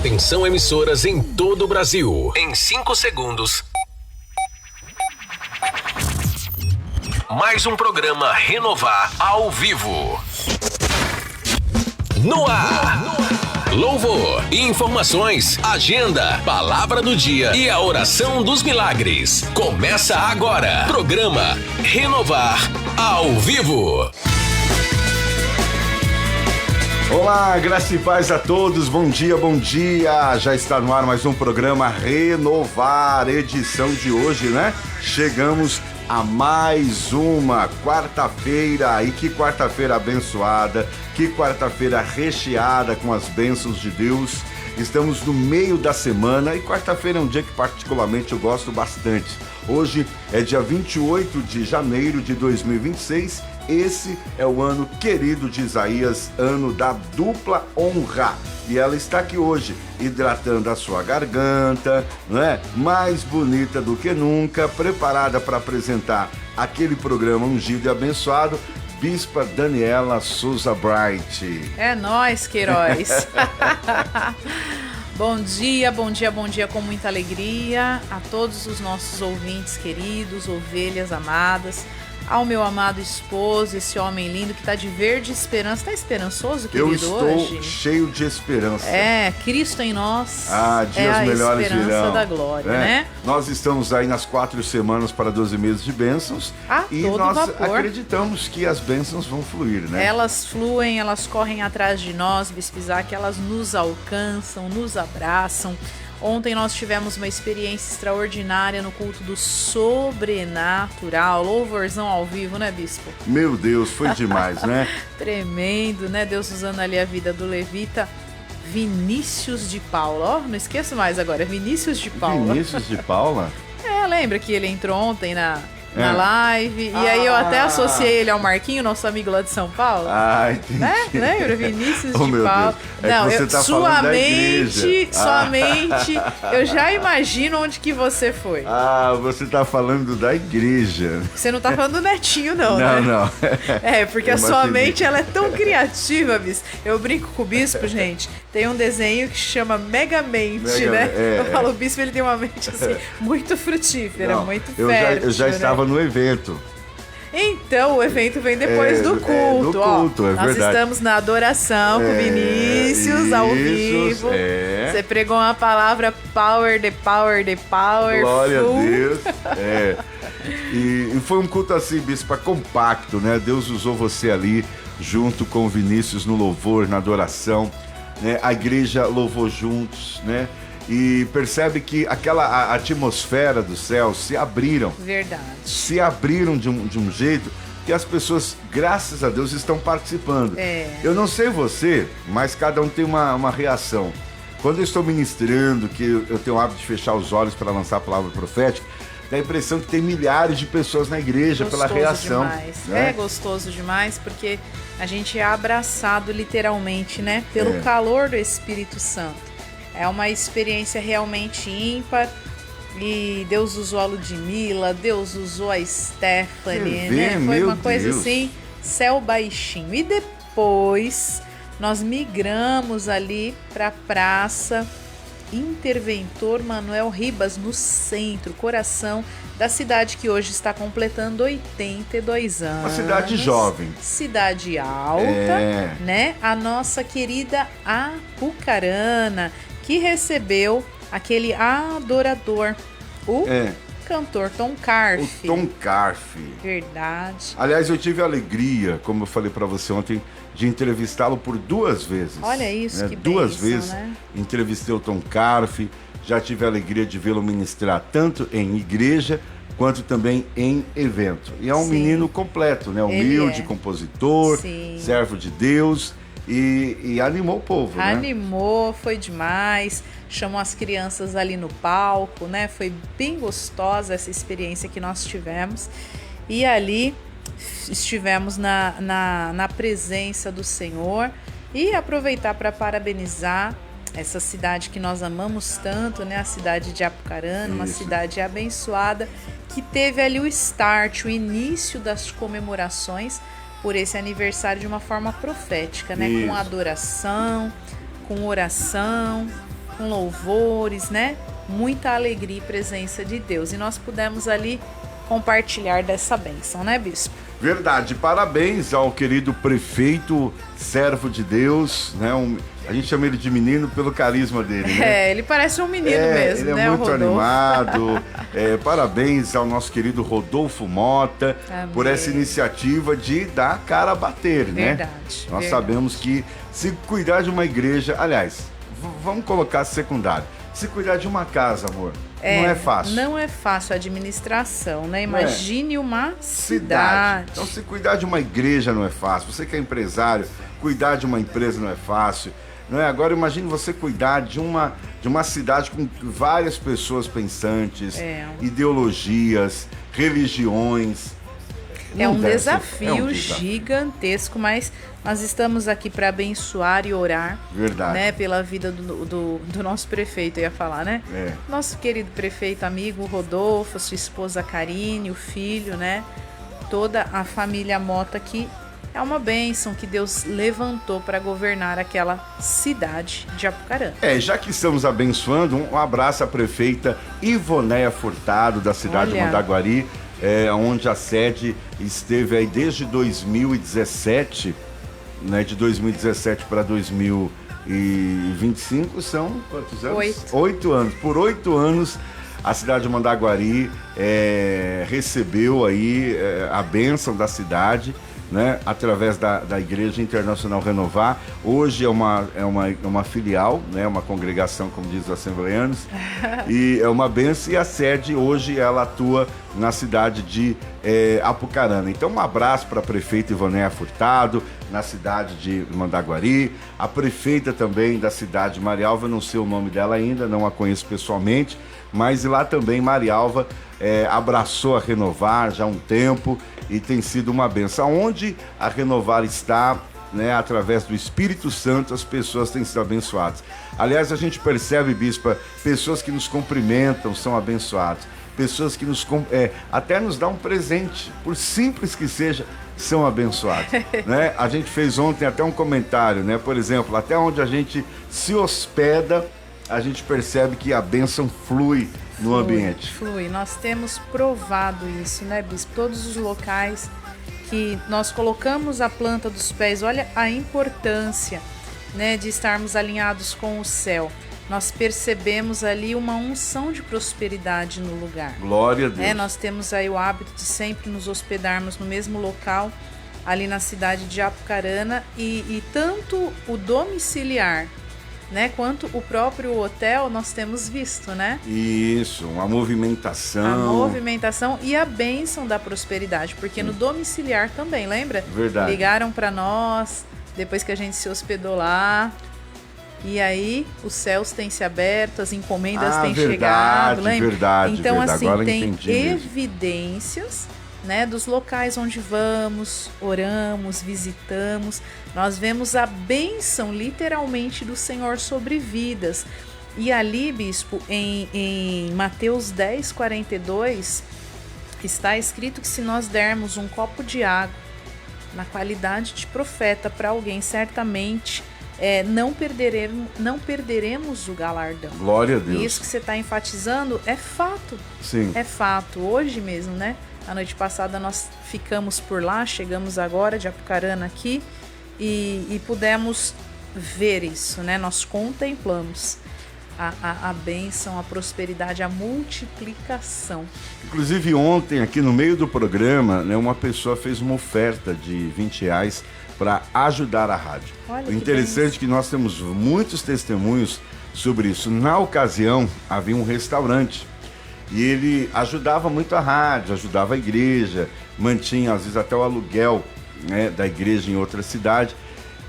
Atenção, emissoras em todo o Brasil. Em 5 segundos. Mais um programa Renovar ao vivo. No ar. Louvor, informações, agenda, palavra do dia e a oração dos milagres. Começa agora. Programa Renovar ao vivo. Olá, graça e paz a todos, bom dia, bom dia. Já está no ar mais um programa Renovar, edição de hoje, né? Chegamos a mais uma quarta-feira, e que quarta-feira abençoada, que quarta-feira recheada com as bênçãos de Deus. Estamos no meio da semana e quarta-feira é um dia que particularmente eu gosto bastante. Hoje é dia 28 de janeiro de 2026, esse é o ano querido de Isaías, ano da dupla honra. E ela está aqui hoje, hidratando a sua garganta, né? Mais bonita do que nunca, preparada para apresentar aquele programa ungido e abençoado, Bispa Daniela Souza Bright. É nóis, Queiroz. Bom dia, bom dia, bom dia com muita alegria a todos os nossos ouvintes queridos, ovelhas amadas, ao meu amado esposo, esse homem lindo que tá de verde esperança. Tá esperançoso, querido, hoje? Eu estou cheio de esperança. É, Cristo em nós. Dias melhores virão. É a esperança da glória, né? Nós estamos aí nas 4 semanas para 12 meses de bênçãos. E todo nós vapor. Acreditamos que as bênçãos vão fluir, né? Elas fluem, elas correm atrás de nós, Bispo Isaac, elas nos alcançam, nos abraçam. Ontem nós tivemos uma experiência extraordinária no culto do sobrenatural, louvorzão ao vivo, né, Bispo? Meu Deus, foi demais, né? Tremendo, né? Deus usando ali a vida do levita Vinícius de Paula. Ó, não esqueço mais agora, Vinícius de Paula. Vinícius de Paula? Lembra que ele entrou ontem na live, e aí eu até associei ele ao Marquinho, nosso amigo lá de São Paulo. Entendi. Né? Lembra? Vinícius de meu Paula. Deus. Não, você tá falando da igreja. Sua mente, eu já imagino onde que você foi. Você tá falando da igreja. Você não tá falando do netinho, não, né? Não. Porque a sua mente, ela é tão criativa, Bispo. Eu brinco com o Bispo, gente, tem um desenho que chama Megamente, né? Eu falo, o Bispo, ele tem uma mente, assim, muito frutífera, muito fértil. Eu já estava no evento. Então, o evento vem depois do culto. Do culto, nós verdade. Estamos na adoração com Vinícius ao vivo. Você pregou uma palavra power, the power. Glória a Deus. E foi um culto assim, Bispa, compacto, né? Deus usou você ali, junto com o Vinícius, no louvor, na adoração, né? A igreja louvou juntos, né? E percebe que aquela atmosfera do céu se abriram. Verdade. Se abriram de um jeito que as pessoas, graças a Deus, estão participando. Eu não sei você, mas cada um tem uma reação. Quando eu estou ministrando, que eu tenho o hábito de fechar os olhos para lançar a palavra profética, dá a impressão que tem milhares de pessoas na igreja pela reação. Demais. Né? É gostoso demais, porque a gente é abraçado literalmente, né? Pelo calor do Espírito Santo. É uma experiência realmente ímpar. E Deus usou a Ludmilla, Deus usou a Stephanie, né? Foi uma coisa assim, céu baixinho. E depois nós migramos ali para a Praça Interventor Manuel Ribas, no centro, coração da cidade que hoje está completando 82 anos. Uma cidade jovem. Cidade alta, né? A nossa querida Apucarana, que recebeu aquele adorador, o cantor Tom Carfe. O Tom Carfe. Verdade. Aliás, eu tive a alegria, como eu falei para você ontem, de entrevistá-lo por 2 vezes. Olha isso, que 2 bênção, vezes, né? Entrevistei o Tom Carfe, já tive a alegria de vê-lo ministrar tanto em igreja quanto também em evento. E é um menino completo, né? Humilde, compositor, servo de Deus. E animou o povo, né? Animou, foi demais. Chamou as crianças ali no palco, né? Foi bem gostosa essa experiência que nós tivemos. E ali estivemos na presença do Senhor. E aproveitar para parabenizar essa cidade que nós amamos tanto, né? A cidade de Apucarana, uma cidade abençoada, que teve ali o start, o início das comemorações por esse aniversário de uma forma profética, né? Com adoração, com oração, com louvores, né? Muita alegria e presença de Deus. E nós pudemos ali compartilhar dessa bênção, né, bispo? Verdade. Parabéns ao querido prefeito, servo de Deus, né? A gente chama ele de menino pelo carisma dele, né? Ele parece um menino mesmo, ele né? é muito animado. Parabéns ao nosso querido Rodolfo Mota. Amém. Por essa iniciativa de dar a cara a bater, né? Verdade. Nós sabemos que se cuidar de uma igreja, aliás, vamos colocar secundário. Se cuidar de uma casa, amor, não é fácil. Não é fácil a administração, né? Imagine uma cidade. Então, se cuidar de uma igreja não é fácil. Você que é empresário, cuidar de uma empresa não é fácil. Não é? Agora imagine você cuidar de uma cidade com várias pessoas pensantes, ideologias, religiões. É um desafio gigantesco, mas nós estamos aqui para abençoar e orar. Verdade. Né, pela vida do nosso prefeito, eu ia falar, né? Nosso querido prefeito amigo Rodolfo, sua esposa Karine, o filho, né? Toda a família Mota aqui. É uma bênção que Deus levantou para governar aquela cidade de Apucarana. Já que estamos abençoando, um abraço à prefeita Ivonéia Furtado, da cidade de Mandaguari, onde a sede esteve aí desde 2017, né? De 2017 para 2025 são quantos anos? 8 anos. Por 8 anos a cidade de Mandaguari recebeu aí a bênção da cidade, né, através da Igreja Internacional Renovar. Hoje é uma filial, né, uma congregação, como diz os assembleanos, e é uma bênção, e a sede hoje ela atua na cidade de Apucarana. Então um abraço para a prefeita Ivonéia Furtado, na cidade de Mandaguari, a prefeita também da cidade de Marialva, não sei o nome dela ainda, não a conheço pessoalmente, mas lá também Marialva abraçou a Renovar já há um tempo e tem sido uma bênção. Onde a Renovar está, né, através do Espírito Santo, as pessoas têm sido abençoadas. Aliás, a gente percebe, bispa, pessoas que nos cumprimentam são abençoadas. Pessoas que até nos dão um presente, por simples que seja, são abençoados. Né? A gente fez ontem até um comentário, né? Por exemplo, até onde a gente se hospeda, a gente percebe que a bênção flui no ambiente. Flui. Nós temos provado isso, né, bispo? Todos os locais que nós colocamos a planta dos pés, olha a importância, né, de estarmos alinhados com o céu. Nós percebemos ali uma unção de prosperidade no lugar. Glória a Deus. Nós temos aí o hábito de sempre nos hospedarmos no mesmo local, ali na cidade de Apucarana, e tanto o domiciliar, né, quanto o próprio hotel nós temos visto, né? Isso, uma movimentação. A movimentação e a bênção da prosperidade, porque no domiciliar também, lembra? Verdade. Ligaram para nós, depois que a gente se hospedou lá, e aí os céus têm se aberto, as encomendas têm chegado, lembra? Verdade, então, assim, agora tem evidências, né, dos locais onde vamos, oramos, visitamos, nós vemos a bênção literalmente do Senhor sobre vidas. E ali, bispo, em Mateus 10:42, está escrito que se nós dermos um copo de água na qualidade de profeta para alguém, certamente não perderemos o galardão. Glória a Deus. E isso que você está enfatizando é fato. Sim. É fato. Hoje mesmo, né? A noite passada nós ficamos por lá, chegamos agora de Apucarana aqui e pudemos ver isso, né? Nós contemplamos a bênção, a prosperidade, a multiplicação. Inclusive ontem, aqui no meio do programa, né, uma pessoa fez uma oferta de R$20 para ajudar a rádio. Olha, o interessante é que nós temos muitos testemunhos sobre isso. Na ocasião, havia um restaurante e ele ajudava muito a rádio, ajudava a igreja, mantinha às vezes até o aluguel, né, da igreja em outra cidade.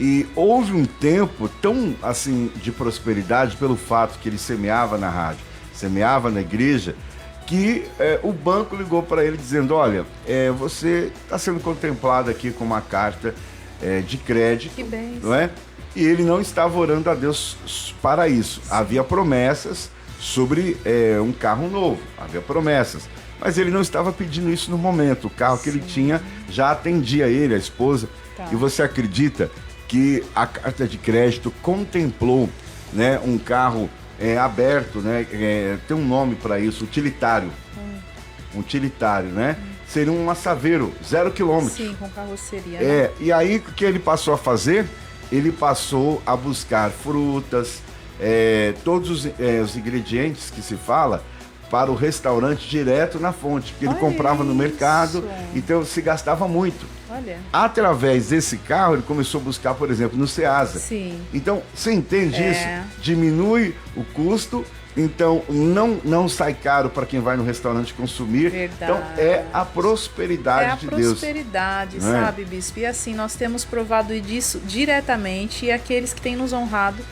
E houve um tempo tão assim de prosperidade pelo fato que ele semeava na rádio, semeava na igreja, que o banco ligou para ele dizendo: olha, você está sendo contemplado aqui com uma carta de crédito, que bênção, não é? E ele não estava orando a Deus para isso. Sim. Havia promessas sobre um carro novo, havia promessas, mas ele não estava pedindo isso no momento. O carro que ele tinha já atendia ele, a esposa. Tá. E você acredita que a carta de crédito contemplou, né, um carro aberto, né? Tem um nome para isso, utilitário. Utilitário, né? Seria um assaveiro, 0 km. Sim, com carroceria. Né? E aí o que ele passou a fazer? Ele passou a buscar frutas, todos os ingredientes que se fala, para o restaurante direto na fonte, porque ele comprava no mercado, então se gastava muito. Olha. Através desse carro, ele começou a buscar, por exemplo, no Ceasa. Sim. Então, você entende isso? Diminui o custo, então não sai caro para quem vai no restaurante consumir. Verdade. Então, é a prosperidade de Deus. É a prosperidade, sabe, Bispo? E assim, nós temos provado disso diretamente, e aqueles que têm nos honrado,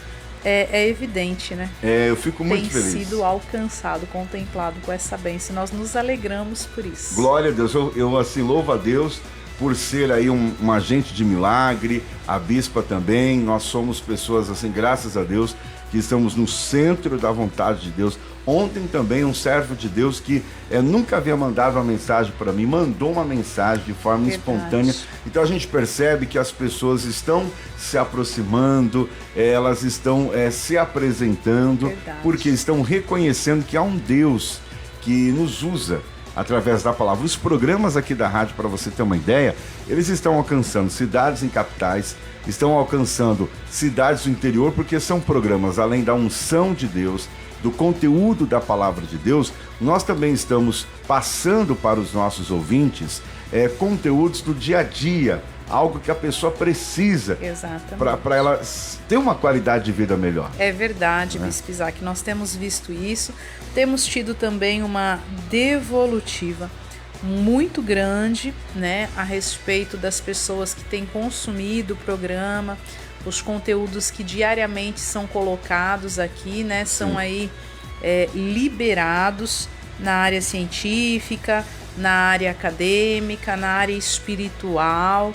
é evidente, né? Eu fico muito feliz. Tem sido alcançado, contemplado com essa bênção. Nós nos alegramos por isso. Glória a Deus. Eu assim, louvo a Deus por ser aí um agente de milagre, a bispa também. Nós somos pessoas, assim, graças a Deus, que estamos no centro da vontade de Deus. Ontem também um servo de Deus que nunca havia mandado uma mensagem para mim, mandou uma mensagem de forma espontânea. Então a gente percebe que as pessoas estão se aproximando, elas estão se apresentando, porque estão reconhecendo que há um Deus que nos usa através da palavra. Os programas aqui da rádio, para você ter uma ideia, eles estão alcançando cidades em capitais, estão alcançando cidades do interior, porque são programas, além da unção de Deus, do conteúdo da palavra de Deus, nós também estamos passando para os nossos ouvintes conteúdos do dia a dia, algo que a pessoa precisa para ela ter uma qualidade de vida melhor. É verdade, Bispo Isaac, nós temos visto isso, temos tido também uma devolutiva muito grande, né, a respeito das pessoas que têm consumido o programa, os conteúdos que diariamente são colocados aqui, né, são aí liberados na área científica, na área acadêmica, na área espiritual,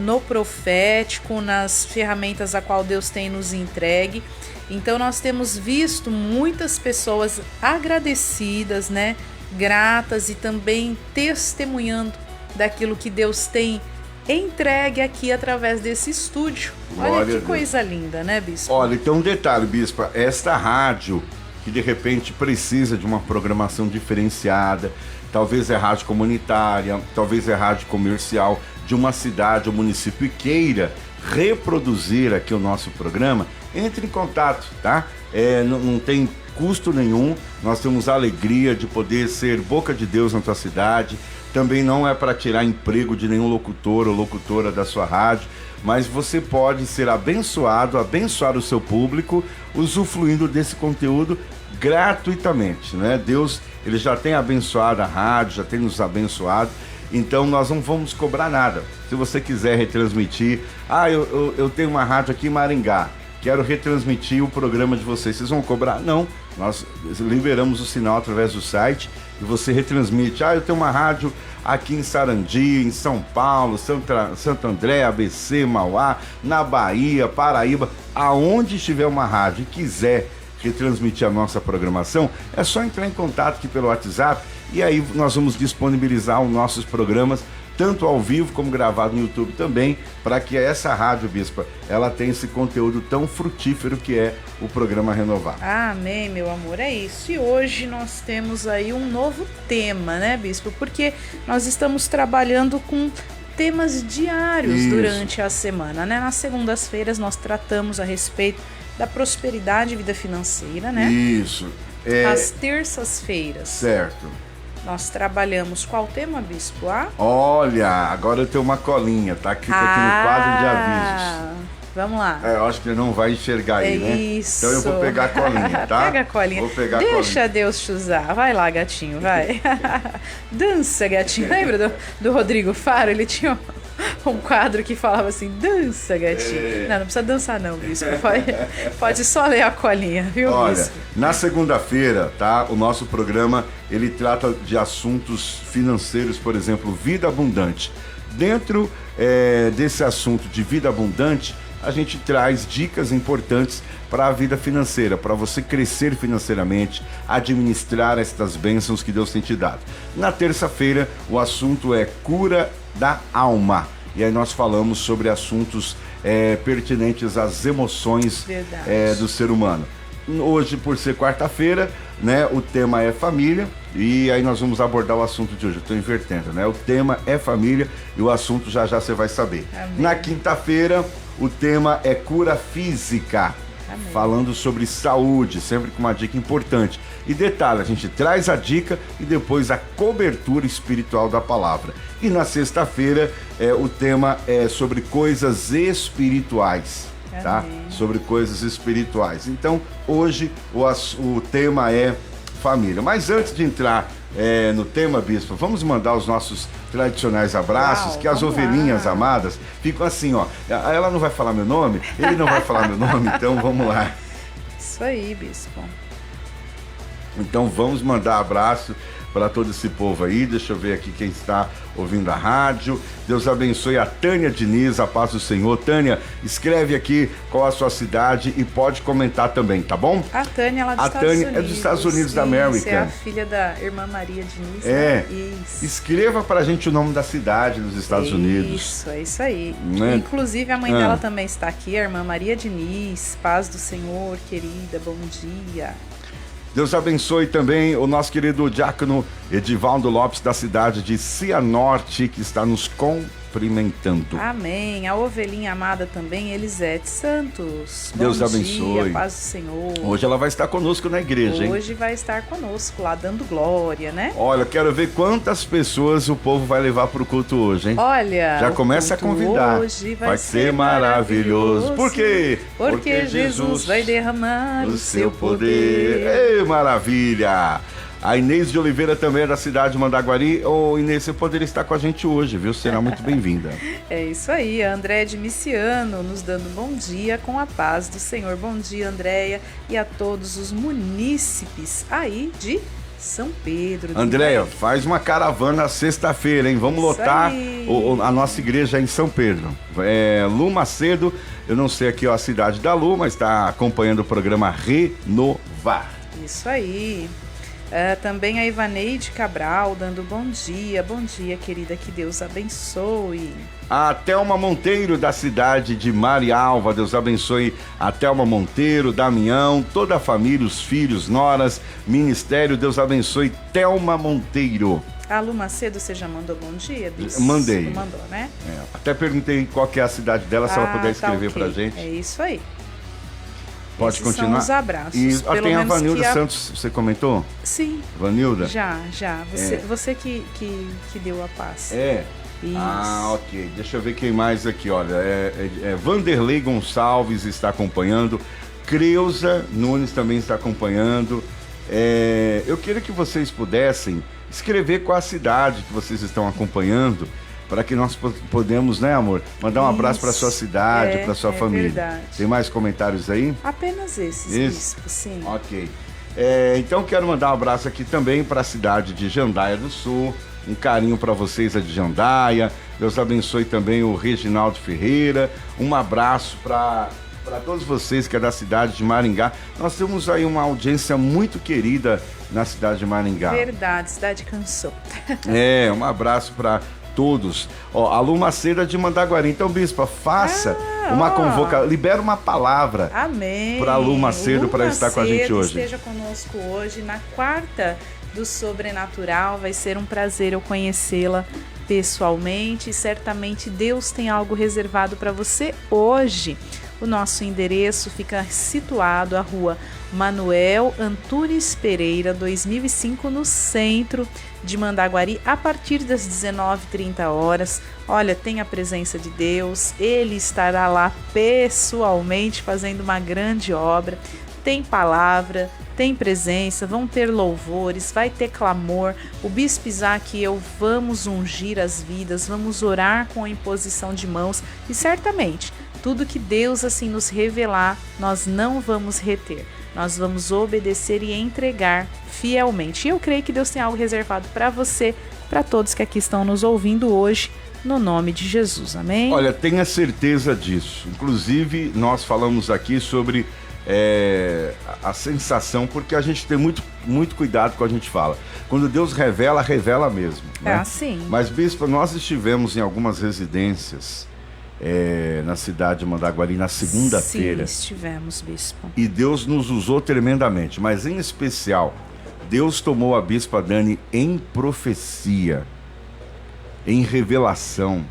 no profético, nas ferramentas a qual Deus tem nos entregue. Então nós temos visto muitas pessoas agradecidas, né, gratas e também testemunhando daquilo que Deus tem entregue aqui através desse estúdio. Olha que coisa linda, né, Bispo? Olha, então um detalhe, Bispa, esta rádio que de repente precisa de uma programação diferenciada, talvez é rádio comunitária, talvez é rádio comercial de uma cidade ou município e queira reproduzir aqui o nosso programa, entre em contato, tá? Não tem custo nenhum, nós temos a alegria de poder ser boca de Deus na tua cidade. Também não é para tirar emprego de nenhum locutor ou locutora da sua rádio, mas você pode ser abençoado, abençoar o seu público, usufruindo desse conteúdo gratuitamente, né? Deus, ele já tem abençoado a rádio, já tem nos abençoado, então nós não vamos cobrar nada. Se você quiser retransmitir, eu tenho uma rádio aqui em Maringá, quero retransmitir o programa de vocês vão cobrar? Não, nós liberamos o sinal através do site e você retransmite. Eu tenho uma rádio aqui em Sarandi, em São Paulo, Santo André, ABC, Mauá, na Bahia, Paraíba, aonde estiver uma rádio e quiser retransmitir a nossa programação, é só entrar em contato aqui pelo WhatsApp e aí nós vamos disponibilizar os nossos programas tanto ao vivo como gravado no YouTube também, para que essa rádio, Bispa, ela tenha esse conteúdo tão frutífero que é o programa Renovar. Amém, meu amor, é isso. E hoje nós temos aí um novo tema, né, Bispo? Porque nós estamos trabalhando com temas diários durante a semana, né? Nas segundas-feiras nós tratamos a respeito da prosperidade e vida financeira, né? Isso. Às terças-feiras. Certo. Nós trabalhamos qual tema, Bispo? Olha, agora eu tenho uma colinha, tá? Que fica aqui no quadro de avisos. Vamos lá. Eu acho que ele não vai enxergar aí, né? Isso. Então eu vou pegar a colinha, tá? Pega a colinha. Vou pegar Deixa a colinha. Deus te usar. Vai lá, gatinho, vai. Dança, gatinho. Lembra do Rodrigo Faro? Ele tinha um quadro que falava assim, dança, gatinho. Não precisa dançar não, Bispo. Pode só ler a colinha, viu, Olha, Bispo? na segunda-feira, tá? O nosso programa, ele trata de assuntos financeiros, por exemplo, vida abundante. Dentro desse assunto de vida abundante, a gente traz dicas importantes para a vida financeira, para você crescer financeiramente, administrar estas bênçãos que Deus tem te dado. Na terça-feira, o assunto é cura da alma. E aí nós falamos sobre assuntos pertinentes às emoções do ser humano. hoje, por ser quarta-feira, né, o tema é família, e aí nós vamos abordar o assunto de hoje. Eu estou invertendo, né? O tema é família e o assunto já já você vai saber. Amém. Na quinta-feira, o tema é cura física. Amém. Falando sobre saúde, sempre com uma dica importante. E detalhe, a gente traz a dica e depois a cobertura espiritual da palavra. E na sexta-feira, o tema é sobre coisas espirituais, tá? Amém. Sobre coisas espirituais. Então, hoje o tema é família. Mas antes de entrar no tema, Bispo, vamos mandar os nossos tradicionais abraços, que as ovelhinhas amadas ficam assim, ó. Ela não vai falar meu nome, ele não vai falar meu nome, então vamos lá. Isso aí, Bispo. Então vamos mandar abraço para todo esse povo aí. Deixa eu ver aqui quem está ouvindo a rádio. Deus abençoe a Tânia Diniz, a paz do Senhor. Tânia, escreve aqui qual a sua cidade e pode comentar também, tá bom? A Tânia, ela A Tânia é dos Estados Unidos da América. Isso, é a filha da irmã Maria Diniz. É. Né? Isso. Escreva pra gente o nome da cidade dos Estados Unidos. Isso, é isso aí. Né? Inclusive, a mãe dela também está aqui, a irmã Maria Diniz. Paz do Senhor, querida, bom dia. Deus abençoe também o nosso querido diácono Edivaldo Lopes, da cidade de Cianorte, que está nos cumprimentando. Amém. A ovelhinha amada também, Elisete Santos. Deus bom abençoe. Dia, paz do Senhor. Hoje ela vai estar conosco na igreja, hein? Hoje vai estar conosco lá, dando glória, né? Olha, eu quero ver quantas pessoas o povo vai levar para o culto hoje, hein? Olha, já começa a convidar. Hoje vai ser maravilhoso. Por quê? Porque Jesus vai derramar o seu poder. Ei, maravilha! A Inês de Oliveira também é da cidade de Mandaguari. Ô, Inês, você poderia estar com a gente hoje, viu? Será muito bem-vinda. É isso aí, a Andréia de Miciano nos dando bom dia com a paz do Senhor. Bom dia, Andréia, e a todos os munícipes aí de São Pedro. Andréia, faz uma caravana sexta-feira, hein? Vamos lotar a nossa igreja em São Pedro. Lu Macedo, eu não sei aqui a cidade da Lu, mas está acompanhando o programa Renovar. Isso aí. Também a Ivaneide Cabral dando bom dia querida, que Deus abençoe. A Thelma Monteiro da cidade de Marialva, Deus abençoe a Thelma Monteiro, Damião, toda a família, os filhos, noras, ministério, Deus abençoe Thelma Monteiro. A Lu Macedo, você já mandou bom dia, Bis? Mandei. Não mandou, né? Até perguntei qual que é a cidade dela, se ela puder escrever pra gente. É isso aí. Pode Esses continuar. São os abraços. E tem a Vanilda Santos, você comentou? Sim. Vanilda? Já. Você que deu a paz. Isso. Ok. Deixa eu ver quem mais aqui, olha. Vanderlei Gonçalves está acompanhando. Creuza Nunes também está acompanhando. Eu queria que vocês pudessem escrever qual a cidade que vocês estão acompanhando, para que nós podemos, né, amor, mandar um abraço para sua cidade, para sua família. Verdade. Tem mais comentários aí? Apenas esses, Bispo, sim. Ok. Então quero mandar um abraço aqui também para a cidade de Jandaia do Sul. Um carinho para vocês, a de Jandaia. Deus abençoe também o Reginaldo Ferreira. Um abraço para todos vocês que é da cidade de Maringá. Nós temos aí uma audiência muito querida na cidade de Maringá. Verdade, cidade cansou. Um abraço para todos. A Lu Macedo de Mandaguari. Então, Bispa, faça uma convocação, libera uma palavra. Amém. Para a Lu Macedo para estar com a gente hoje. Esteja conosco hoje na quarta do Sobrenatural. Vai ser um prazer eu conhecê-la pessoalmente e certamente Deus tem algo reservado para você hoje. O nosso endereço fica situado à rua Manuel Antunes Pereira, 2005, no centro de Mandaguari, a partir das 19h30. Olha, tem a presença de Deus, Ele estará lá pessoalmente fazendo uma grande obra. Tem palavra, tem presença, vão ter louvores, vai ter clamor. O Bispo Isaac e eu vamos ungir as vidas, vamos orar com a imposição de mãos e certamente tudo que Deus assim nos revelar, nós não vamos reter. Nós vamos obedecer e entregar fielmente. E eu creio que Deus tem algo reservado para você, para todos que aqui estão nos ouvindo hoje, no nome de Jesus. Amém? Olha, tenha certeza disso. Inclusive, nós falamos aqui sobre a sensação, porque a gente tem muito cuidado com o que a gente fala. Quando Deus revela mesmo. Né? Sim. Mas, Bispo, nós estivemos em algumas residências na cidade de Mandaguari na segunda-feira. Sim, estivemos, bispo. E Deus nos usou tremendamente, mas em especial, Deus tomou a bispa Dani em profecia, em revelação.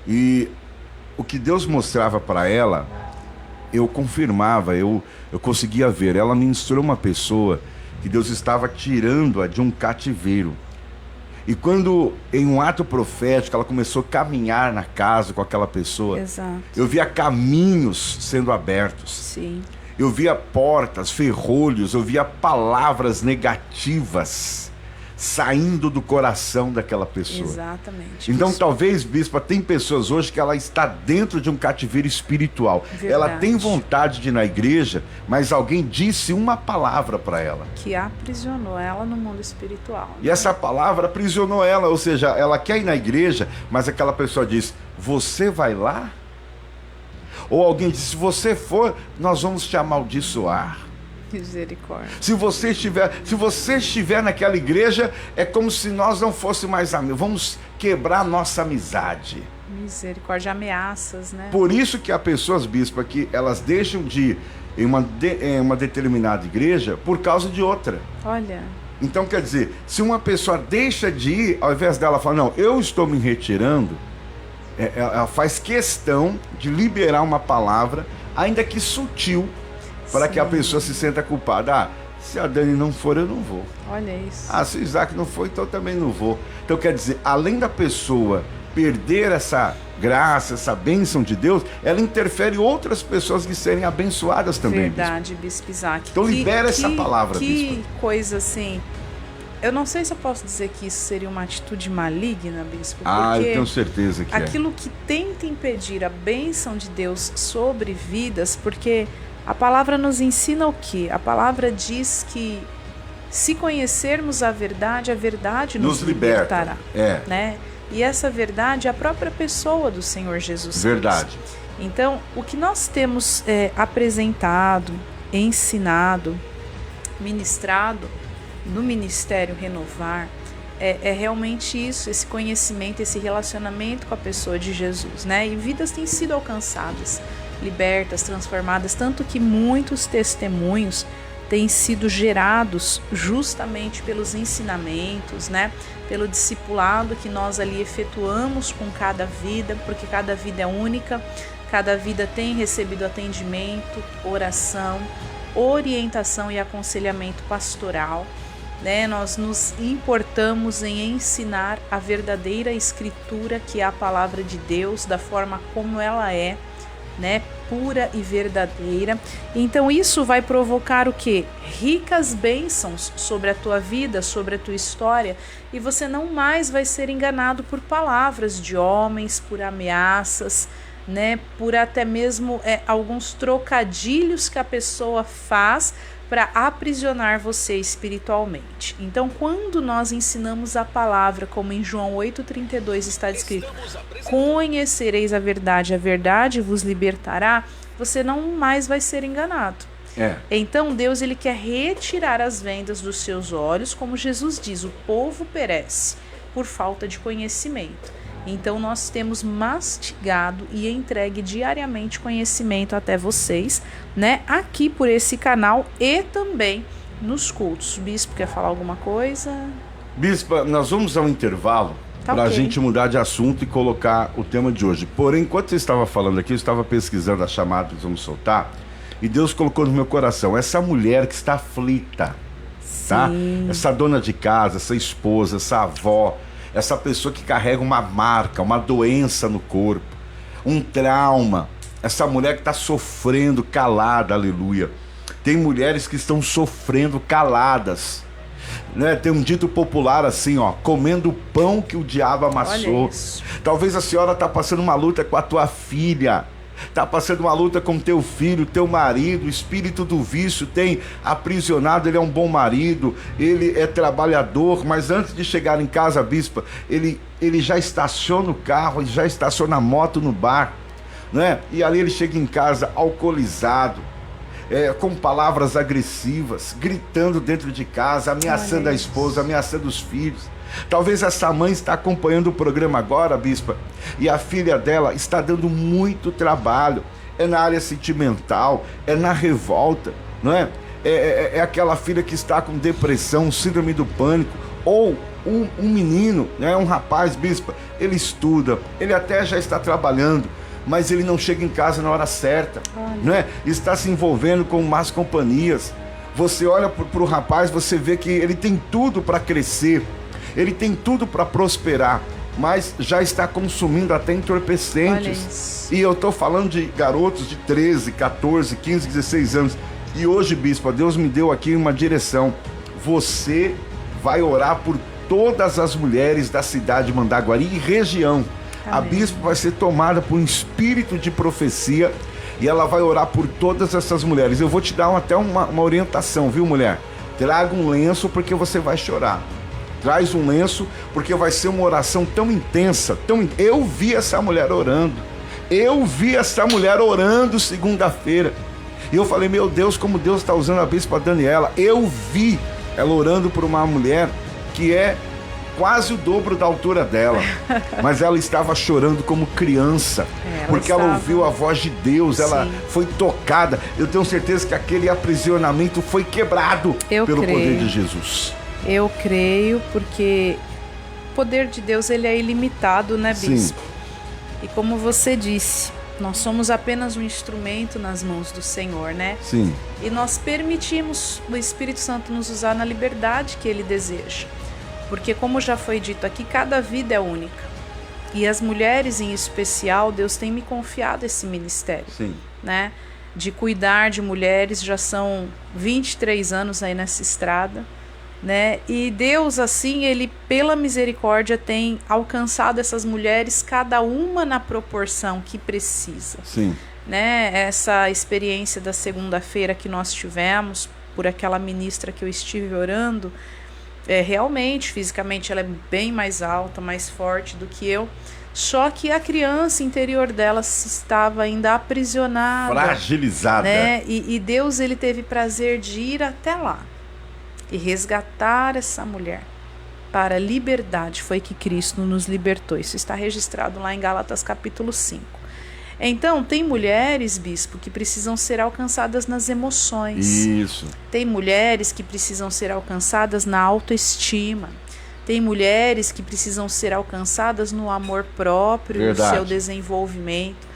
E o que Deus mostrava para ela, eu confirmava, eu conseguia ver. Ela ministrou uma pessoa que Deus estava tirando-a de um cativeiro. E quando, em um ato profético, ela começou a caminhar na casa com aquela pessoa, Exato. eu via caminhos sendo abertos. Sim. Eu via portas, ferrolhos, eu via palavras negativas saindo do coração daquela pessoa. Exatamente. Então, Bispo. talvez, bispa, tem pessoas hoje que ela está dentro de um cativeiro espiritual. Verdade. Ela tem vontade de ir na igreja, mas alguém disse uma palavra para ela. Que aprisionou ela no mundo espiritual. E essa palavra aprisionou ela, ou seja, ela quer ir na igreja, mas aquela pessoa diz, você vai lá? Ou alguém diz, se você for, nós vamos te amaldiçoar. Misericórdia. Se você estiver naquela igreja, é como se nós não fôssemos mais amigos. Vamos quebrar nossa amizade. Misericórdia, ameaças, né? Por isso que há pessoas, bispa, que elas deixam de ir em uma determinada igreja por causa de outra. Olha. Então, quer dizer, se uma pessoa deixa de ir, ao invés dela falar, não, eu estou me retirando, ela faz questão de liberar uma palavra, ainda que sutil, para que a pessoa se sinta culpada. Ah, se a Dani não for, eu não vou. Olha isso. Ah, se o Isaac não for, então eu também não vou. Então, quer dizer, além da pessoa perder essa graça, essa bênção de Deus, ela interfere em outras pessoas de serem abençoadas também. Verdade, Bispo Isaac. Então libera essa palavra, Que Bispo. coisa assim. Eu não sei se eu posso dizer que isso seria uma atitude maligna, Bispo. Ah, porque eu tenho certeza que aquilo que tenta impedir a bênção de Deus sobre vidas, porque a palavra nos ensina o quê? A palavra diz que se conhecermos a verdade nos libertará. Né? E essa verdade é a própria pessoa do Senhor Jesus Cristo. Verdade. Então, o que nós temos apresentado, ensinado, ministrado no Ministério Renovar é realmente isso, esse conhecimento, esse relacionamento com a pessoa de Jesus, né? E vidas têm sido alcançadas, libertas, transformadas, tanto que muitos testemunhos têm sido gerados justamente pelos ensinamentos, né? Pelo discipulado que nós ali efetuamos com cada vida, porque cada vida é única, cada vida tem recebido atendimento, oração, orientação e aconselhamento pastoral, né? Nós nos importamos em ensinar a verdadeira escritura, que é a palavra de Deus, da forma como ela é, né? Pura e verdadeira. Então isso vai provocar o quê? Ricas bênçãos sobre a tua vida, sobre a tua história, e você não mais vai ser enganado por palavras de homens, por ameaças, né? Por até mesmo alguns trocadilhos que a pessoa faz para aprisionar você espiritualmente. Então, quando nós ensinamos a palavra, como em João 8,32 está escrito, conhecereis a verdade vos libertará, você não mais vai ser enganado. Então, Deus ele quer retirar as vendas dos seus olhos, como Jesus diz, o povo perece por falta de conhecimento. Então, nós temos mastigado e entregue diariamente conhecimento até vocês, né? Aqui por esse canal e também nos cultos. Bispo, quer falar alguma coisa? Bispa, nós vamos ao intervalo para a gente mudar de assunto e colocar o tema de hoje. Porém, enquanto você estava falando aqui, eu estava pesquisando a chamada que vamos soltar, e Deus colocou no meu coração, essa mulher que está aflita, tá? Essa dona de casa, essa esposa, essa avó, essa pessoa que carrega uma marca, uma doença no corpo, um trauma, essa mulher que está sofrendo calada, aleluia. Tem mulheres que estão sofrendo caladas, né? Tem um dito popular assim, ó, comendo o pão que o diabo amassou. Talvez a senhora está passando uma luta com a tua filha, está passando uma luta com teu filho, teu marido, o espírito do vício tem aprisionado. Ele é um bom marido, ele é trabalhador, mas antes de chegar em casa, bispa, ele já estaciona o carro, ele já estaciona a moto no bar, né? E ali ele chega em casa alcoolizado, com palavras agressivas, gritando dentro de casa, ameaçando a esposa, ameaçando os filhos. Talvez essa mãe está acompanhando o programa agora, bispa, e a filha dela está dando muito trabalho. É na área sentimental, é na revolta, não é? É aquela filha que está com depressão, síndrome do pânico, ou um menino, né, um rapaz, bispa, ele estuda, ele até já está trabalhando, mas ele não chega em casa na hora certa, né? Está se envolvendo com más companhias. Você olha para o rapaz, você vê que ele tem tudo para crescer, ele tem tudo para prosperar, mas já está consumindo até entorpecentes. E eu estou falando de garotos de 13, 14, 15, 16 anos. E hoje, bispa, Deus me deu aqui uma direção. Você vai orar por todas as mulheres da cidade de Mandaguari e região. Amém. A bispa vai ser tomada por um espírito de profecia e ela vai orar por todas essas mulheres. Eu vou te dar até uma orientação, viu, mulher? Traga um lenço porque você vai chorar. Traz um lenço porque vai ser uma oração tão intensa. Eu vi essa mulher orando. Eu vi essa mulher orando segunda-feira. E eu falei, meu Deus, como Deus está usando a bispa Daniela. Eu vi ela orando por uma mulher que é quase o dobro da altura dela. Mas ela estava chorando como criança. Porque ela ouviu a voz de Deus, ela foi tocada. Eu tenho certeza que aquele aprisionamento foi quebrado pelo poder de Jesus. Eu creio, porque o poder de Deus ele é ilimitado, né, bispo? Sim. E como você disse, nós somos apenas um instrumento nas mãos do Senhor, né? Sim. E nós permitimos o Espírito Santo nos usar na liberdade que Ele deseja. Porque, como já foi dito aqui, cada vida é única. E as mulheres em especial, Deus tem me confiado esse ministério. Sim. Né? De cuidar de mulheres, já são 23 anos aí nessa estrada. Né? E Deus, assim, Ele, pela misericórdia, tem alcançado essas mulheres, cada uma na proporção que precisa. Sim. Né? Essa experiência da segunda-feira que nós tivemos, por aquela ministra que eu estive orando, realmente, fisicamente, ela é bem mais alta, mais forte do que eu, só que a criança interior dela estava ainda aprisionada. Fragilizada. Né? E Deus, Ele teve prazer de ir até lá e resgatar essa mulher para a liberdade. Foi que Cristo nos libertou. Isso está registrado lá em Gálatas capítulo 5. Então, tem mulheres, bispo, que precisam ser alcançadas nas emoções. Isso. Tem mulheres que precisam ser alcançadas na autoestima. Tem mulheres que precisam ser alcançadas no amor próprio, Verdade. No seu desenvolvimento.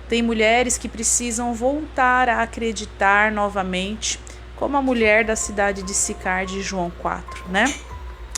Tem mulheres que precisam voltar a acreditar novamente, como a mulher da cidade de Sicar de João 4, né?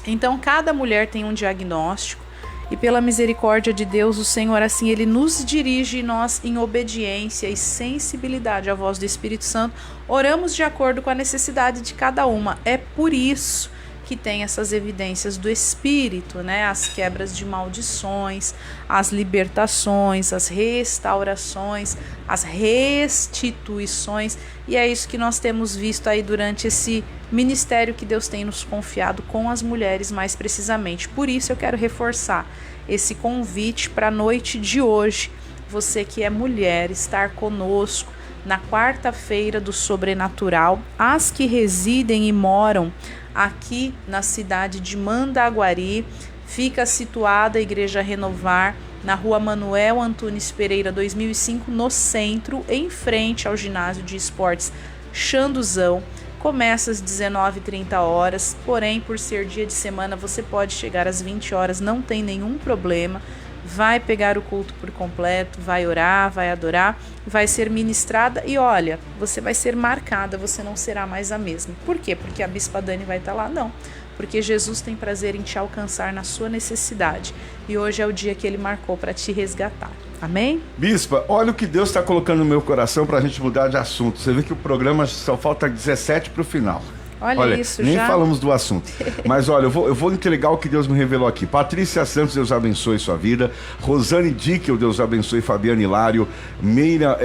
Então, cada mulher tem um diagnóstico e pela misericórdia de Deus, o Senhor, assim, Ele nos dirige e nós, em obediência e sensibilidade à voz do Espírito Santo, oramos de acordo com a necessidade de cada uma. É por isso que tem essas evidências do Espírito, né? As quebras de maldições, as libertações, as restaurações, as restituições, e é isso que nós temos visto aí durante esse ministério que Deus tem nos confiado com as mulheres mais precisamente. Por isso eu quero reforçar esse convite para a noite de hoje, você que é mulher, estar conosco na quarta-feira do Sobrenatural, as que residem e moram aqui na cidade de Mandaguari. Fica situada a Igreja Renovar na rua Manuel Antunes Pereira 2005, no centro, em frente ao ginásio de esportes Xanduzão. Começa às 19h30, porém, por ser dia de semana, você pode chegar às 20 horas, não tem nenhum problema. Vai pegar o culto por completo, vai orar, vai adorar, vai ser ministrada e olha, você vai ser marcada, você não será mais a mesma. Por quê? Porque a Bispa Dani vai estar lá? Não. Porque Jesus tem prazer em te alcançar na sua necessidade. E hoje é o dia que Ele marcou para te resgatar. Amém? Bispa, olha o que Deus está colocando no meu coração para a gente mudar de assunto. Você vê que o programa só falta 17 para o final. Olha isso, nem já. falamos do assunto. Mas olha, eu vou entregar o que Deus me revelou aqui. Patrícia Santos, Deus abençoe sua vida. Rosane Dickel, Deus abençoe Fabiana Hilário. Meira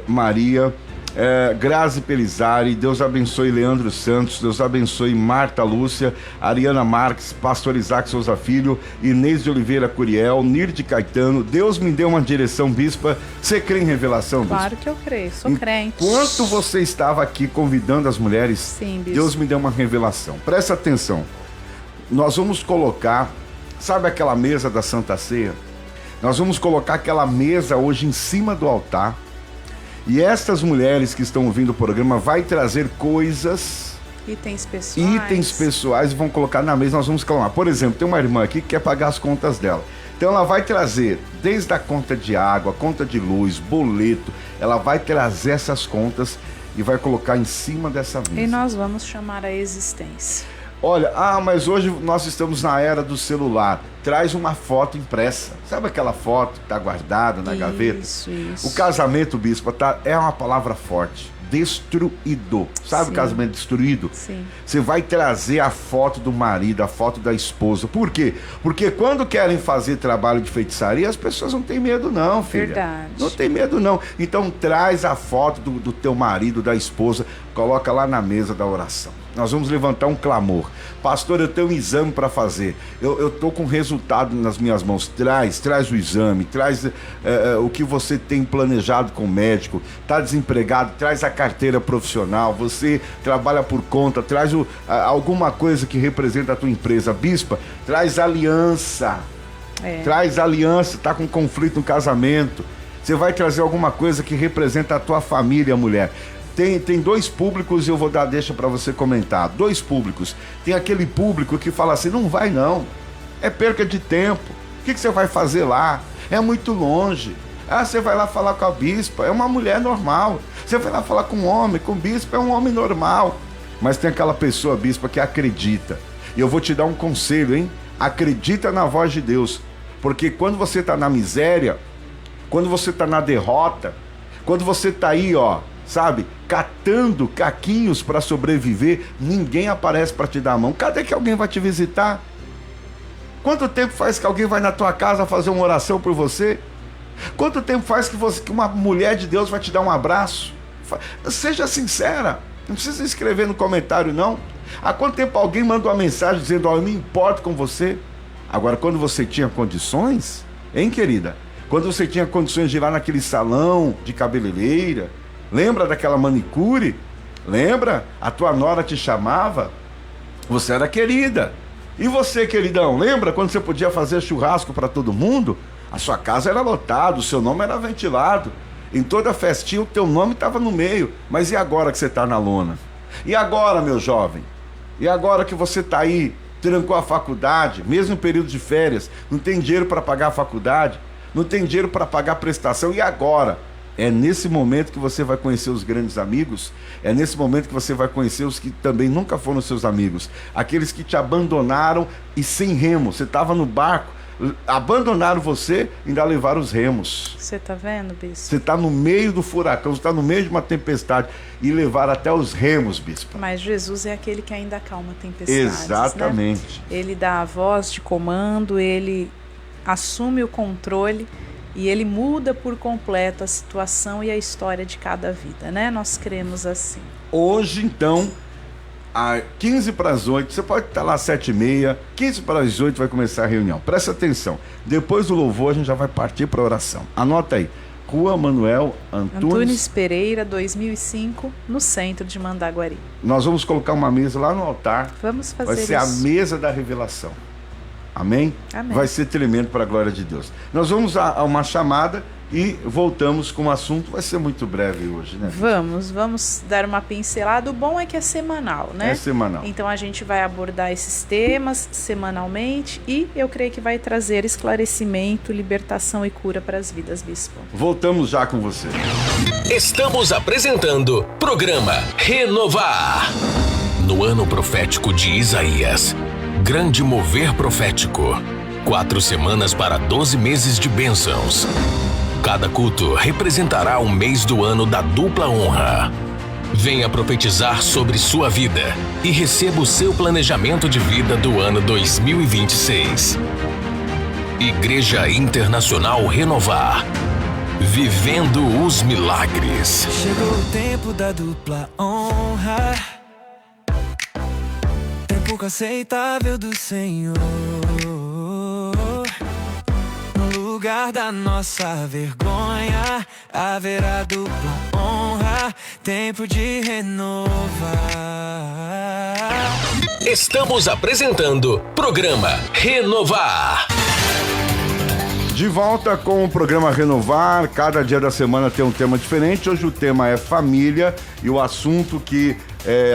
Maria. Grazi Pelizari, Deus abençoe Leandro Santos, Deus abençoe Marta Lúcia, Ariana Marques, Pastor Isaac Souza Filho, Inês de Oliveira Curiel, Nirde Caetano. Deus me deu uma direção, bispa. Você crê em revelação, bispa? Claro que eu creio, sou crente. Enquanto você estava aqui convidando as mulheres, sim, bispo, Deus me deu uma revelação. Presta atenção. nós vamos colocar, sabe aquela mesa da Santa Ceia? Nós vamos colocar aquela mesa hoje em cima do altar. E estas mulheres que estão ouvindo o programa vai trazer coisas, itens pessoais e vão colocar na mesa. Nós vamos clamar. Por exemplo, tem uma irmã aqui que quer pagar as contas dela. Então ela vai trazer desde a conta de água, conta de luz, boleto. Ela vai trazer essas contas e vai colocar em cima dessa mesa. E nós vamos chamar a existência. Olha, mas hoje nós estamos na era do celular. Traz uma foto impressa. Sabe aquela foto que está guardada na gaveta? Isso. O casamento, bispo, é uma palavra forte. Destruído. Sabe Sim. o casamento destruído? Sim. Você vai trazer a foto do marido, a foto da esposa. Por quê? Porque quando querem fazer trabalho de feitiçaria, as pessoas não têm medo não, filha. Verdade. Não tem medo não. Então traz a foto do teu marido, da esposa, coloca lá na mesa da oração. Nós vamos levantar um clamor. Pastor, eu tenho um exame para fazer. Eu estou com resultado nas minhas mãos. Traz o exame, traz o que você tem planejado com o médico. Está desempregado, traz a carteira profissional. Você trabalha por conta, traz alguma coisa que representa a tua empresa. Bispa, traz aliança. Traz aliança, está com conflito no casamento. Você vai trazer alguma coisa que representa a tua família, mulher. Tem dois públicos e eu vou dar deixa para você comentar. Dois públicos. Tem aquele público que fala assim, não vai não, é perca de tempo. O que você vai fazer lá? É muito longe. Você vai lá falar com a bispa, é uma mulher normal. Você vai lá falar com um homem, com o bispo, é um homem normal. Mas tem aquela pessoa, bispa, que acredita. E eu vou te dar um conselho, hein? Acredita na voz de Deus. Porque quando você tá na miséria, quando você tá na derrota, quando você tá aí, sabe, catando caquinhos para sobreviver, ninguém aparece para te dar a mão. Cadê que alguém vai te visitar? Quanto tempo faz que alguém vai na tua casa fazer uma oração por você? Quanto tempo faz que uma mulher de Deus vai te dar um abraço? Seja sincera, não precisa escrever no comentário não. Há quanto tempo alguém manda uma mensagem dizendo, eu me importo com você? Agora, quando você tinha condições, hein, querida? Quando você tinha condições de ir lá naquele salão de cabeleireira, lembra daquela manicure? Lembra? A tua nora te chamava? Você era querida. E você, queridão, lembra quando você podia fazer churrasco para todo mundo? A sua casa era lotada, o seu nome era ventilado. Em toda festinha o teu nome estava no meio. Mas e agora que você está na lona? E agora, meu jovem? E agora que você está aí, trancou a faculdade, mesmo em período de férias, não tem dinheiro para pagar a faculdade, não tem dinheiro para pagar a prestação, e agora? É nesse momento que você vai conhecer os grandes amigos, é nesse momento que você vai conhecer os que também nunca foram seus amigos, aqueles que te abandonaram e sem remo. Você estava no barco, abandonaram você e ainda levaram os remos. Você tá vendo, bispo? Você está no meio do furacão, você está no meio de uma tempestade e levaram até os remos, bispo. Mas Jesus é aquele que ainda acalma tempestades. Exatamente. Né? Ele dá a voz de comando, ele assume o controle e ele muda por completo a situação e a história de cada vida, né? Nós cremos assim. Hoje, então, às 15 para as 8, você pode estar lá às 7h30, 15 para as 8 vai começar a reunião. Presta atenção, depois do louvor a gente já vai partir para a oração. Anota aí, Rua Manuel Antunes Pereira, 2005, no centro de Mandaguari. Nós vamos colocar uma mesa lá no altar. Vamos fazer isso. Vai ser a mesa da revelação. Amém? Amém. Vai ser tremendo para a glória de Deus. Nós vamos a uma chamada e voltamos com o assunto. Vai ser muito breve hoje, né? Vamos dar uma pincelada. O bom é que é semanal, né? É semanal. Então a gente vai abordar esses temas semanalmente e eu creio que vai trazer esclarecimento, libertação e cura para as vidas, bispo. Voltamos já com você. Estamos apresentando programa Renovar. No ano profético de Isaías, grande mover profético. 4 semanas para 12 meses de bênçãos. Cada culto representará um mês do ano da dupla honra. Venha profetizar sobre sua vida e receba o seu planejamento de vida do ano 2026. Igreja Internacional Renovar. Vivendo os milagres. Chegou o tempo da dupla honra. Tempo aceitável do Senhor. No lugar da nossa vergonha haverá dupla honra. tempo de renovar. Estamos apresentando programa Renovar. De volta com o programa Renovar. Cada dia da semana tem um tema diferente. Hoje o tema é família e o assunto que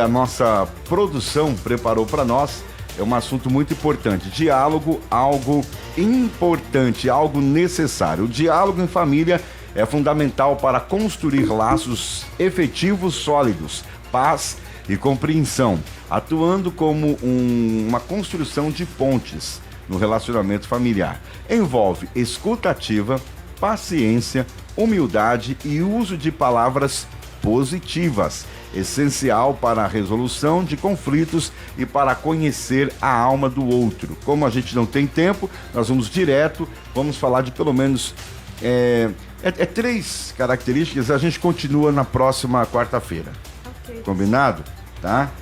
a nossa produção preparou para nós é um assunto muito importante. Diálogo, algo importante, algo necessário. O diálogo em família é fundamental para construir laços efetivos, sólidos, paz e compreensão, atuando como uma construção de pontes no relacionamento familiar. Envolve escuta ativa, paciência, humildade e uso de palavras positivas, essencial para a resolução de conflitos e para conhecer a alma do outro. Como a gente não tem tempo, nós vamos direto, vamos falar de pelo menos 3 características. A gente continua na próxima quarta-feira. Okay. Combinado? Tá?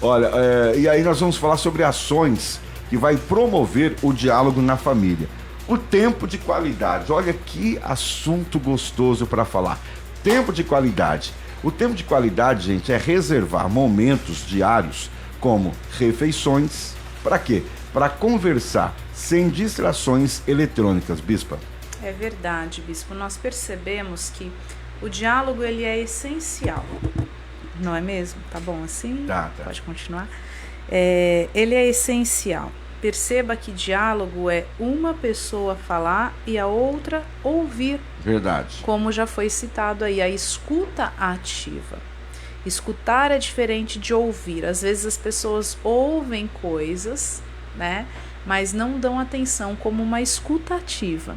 Olha, e aí nós vamos falar sobre ações que vai promover o diálogo na família. O tempo de qualidade. Olha que assunto gostoso para falar. Tempo de qualidade. O tempo de qualidade, gente, é reservar momentos diários, como refeições. Para quê? Para conversar sem distrações eletrônicas, Bispa. É verdade, Bispo. Nós percebemos que o diálogo ele é essencial. Não é mesmo? Tá bom assim? Tá. Pode continuar. Ele é essencial. Perceba que diálogo é uma pessoa falar e a outra ouvir. Verdade. Como já foi citado aí, a escuta ativa. Escutar é diferente de ouvir. Às vezes as pessoas ouvem coisas, né, mas não dão atenção como uma escuta ativa.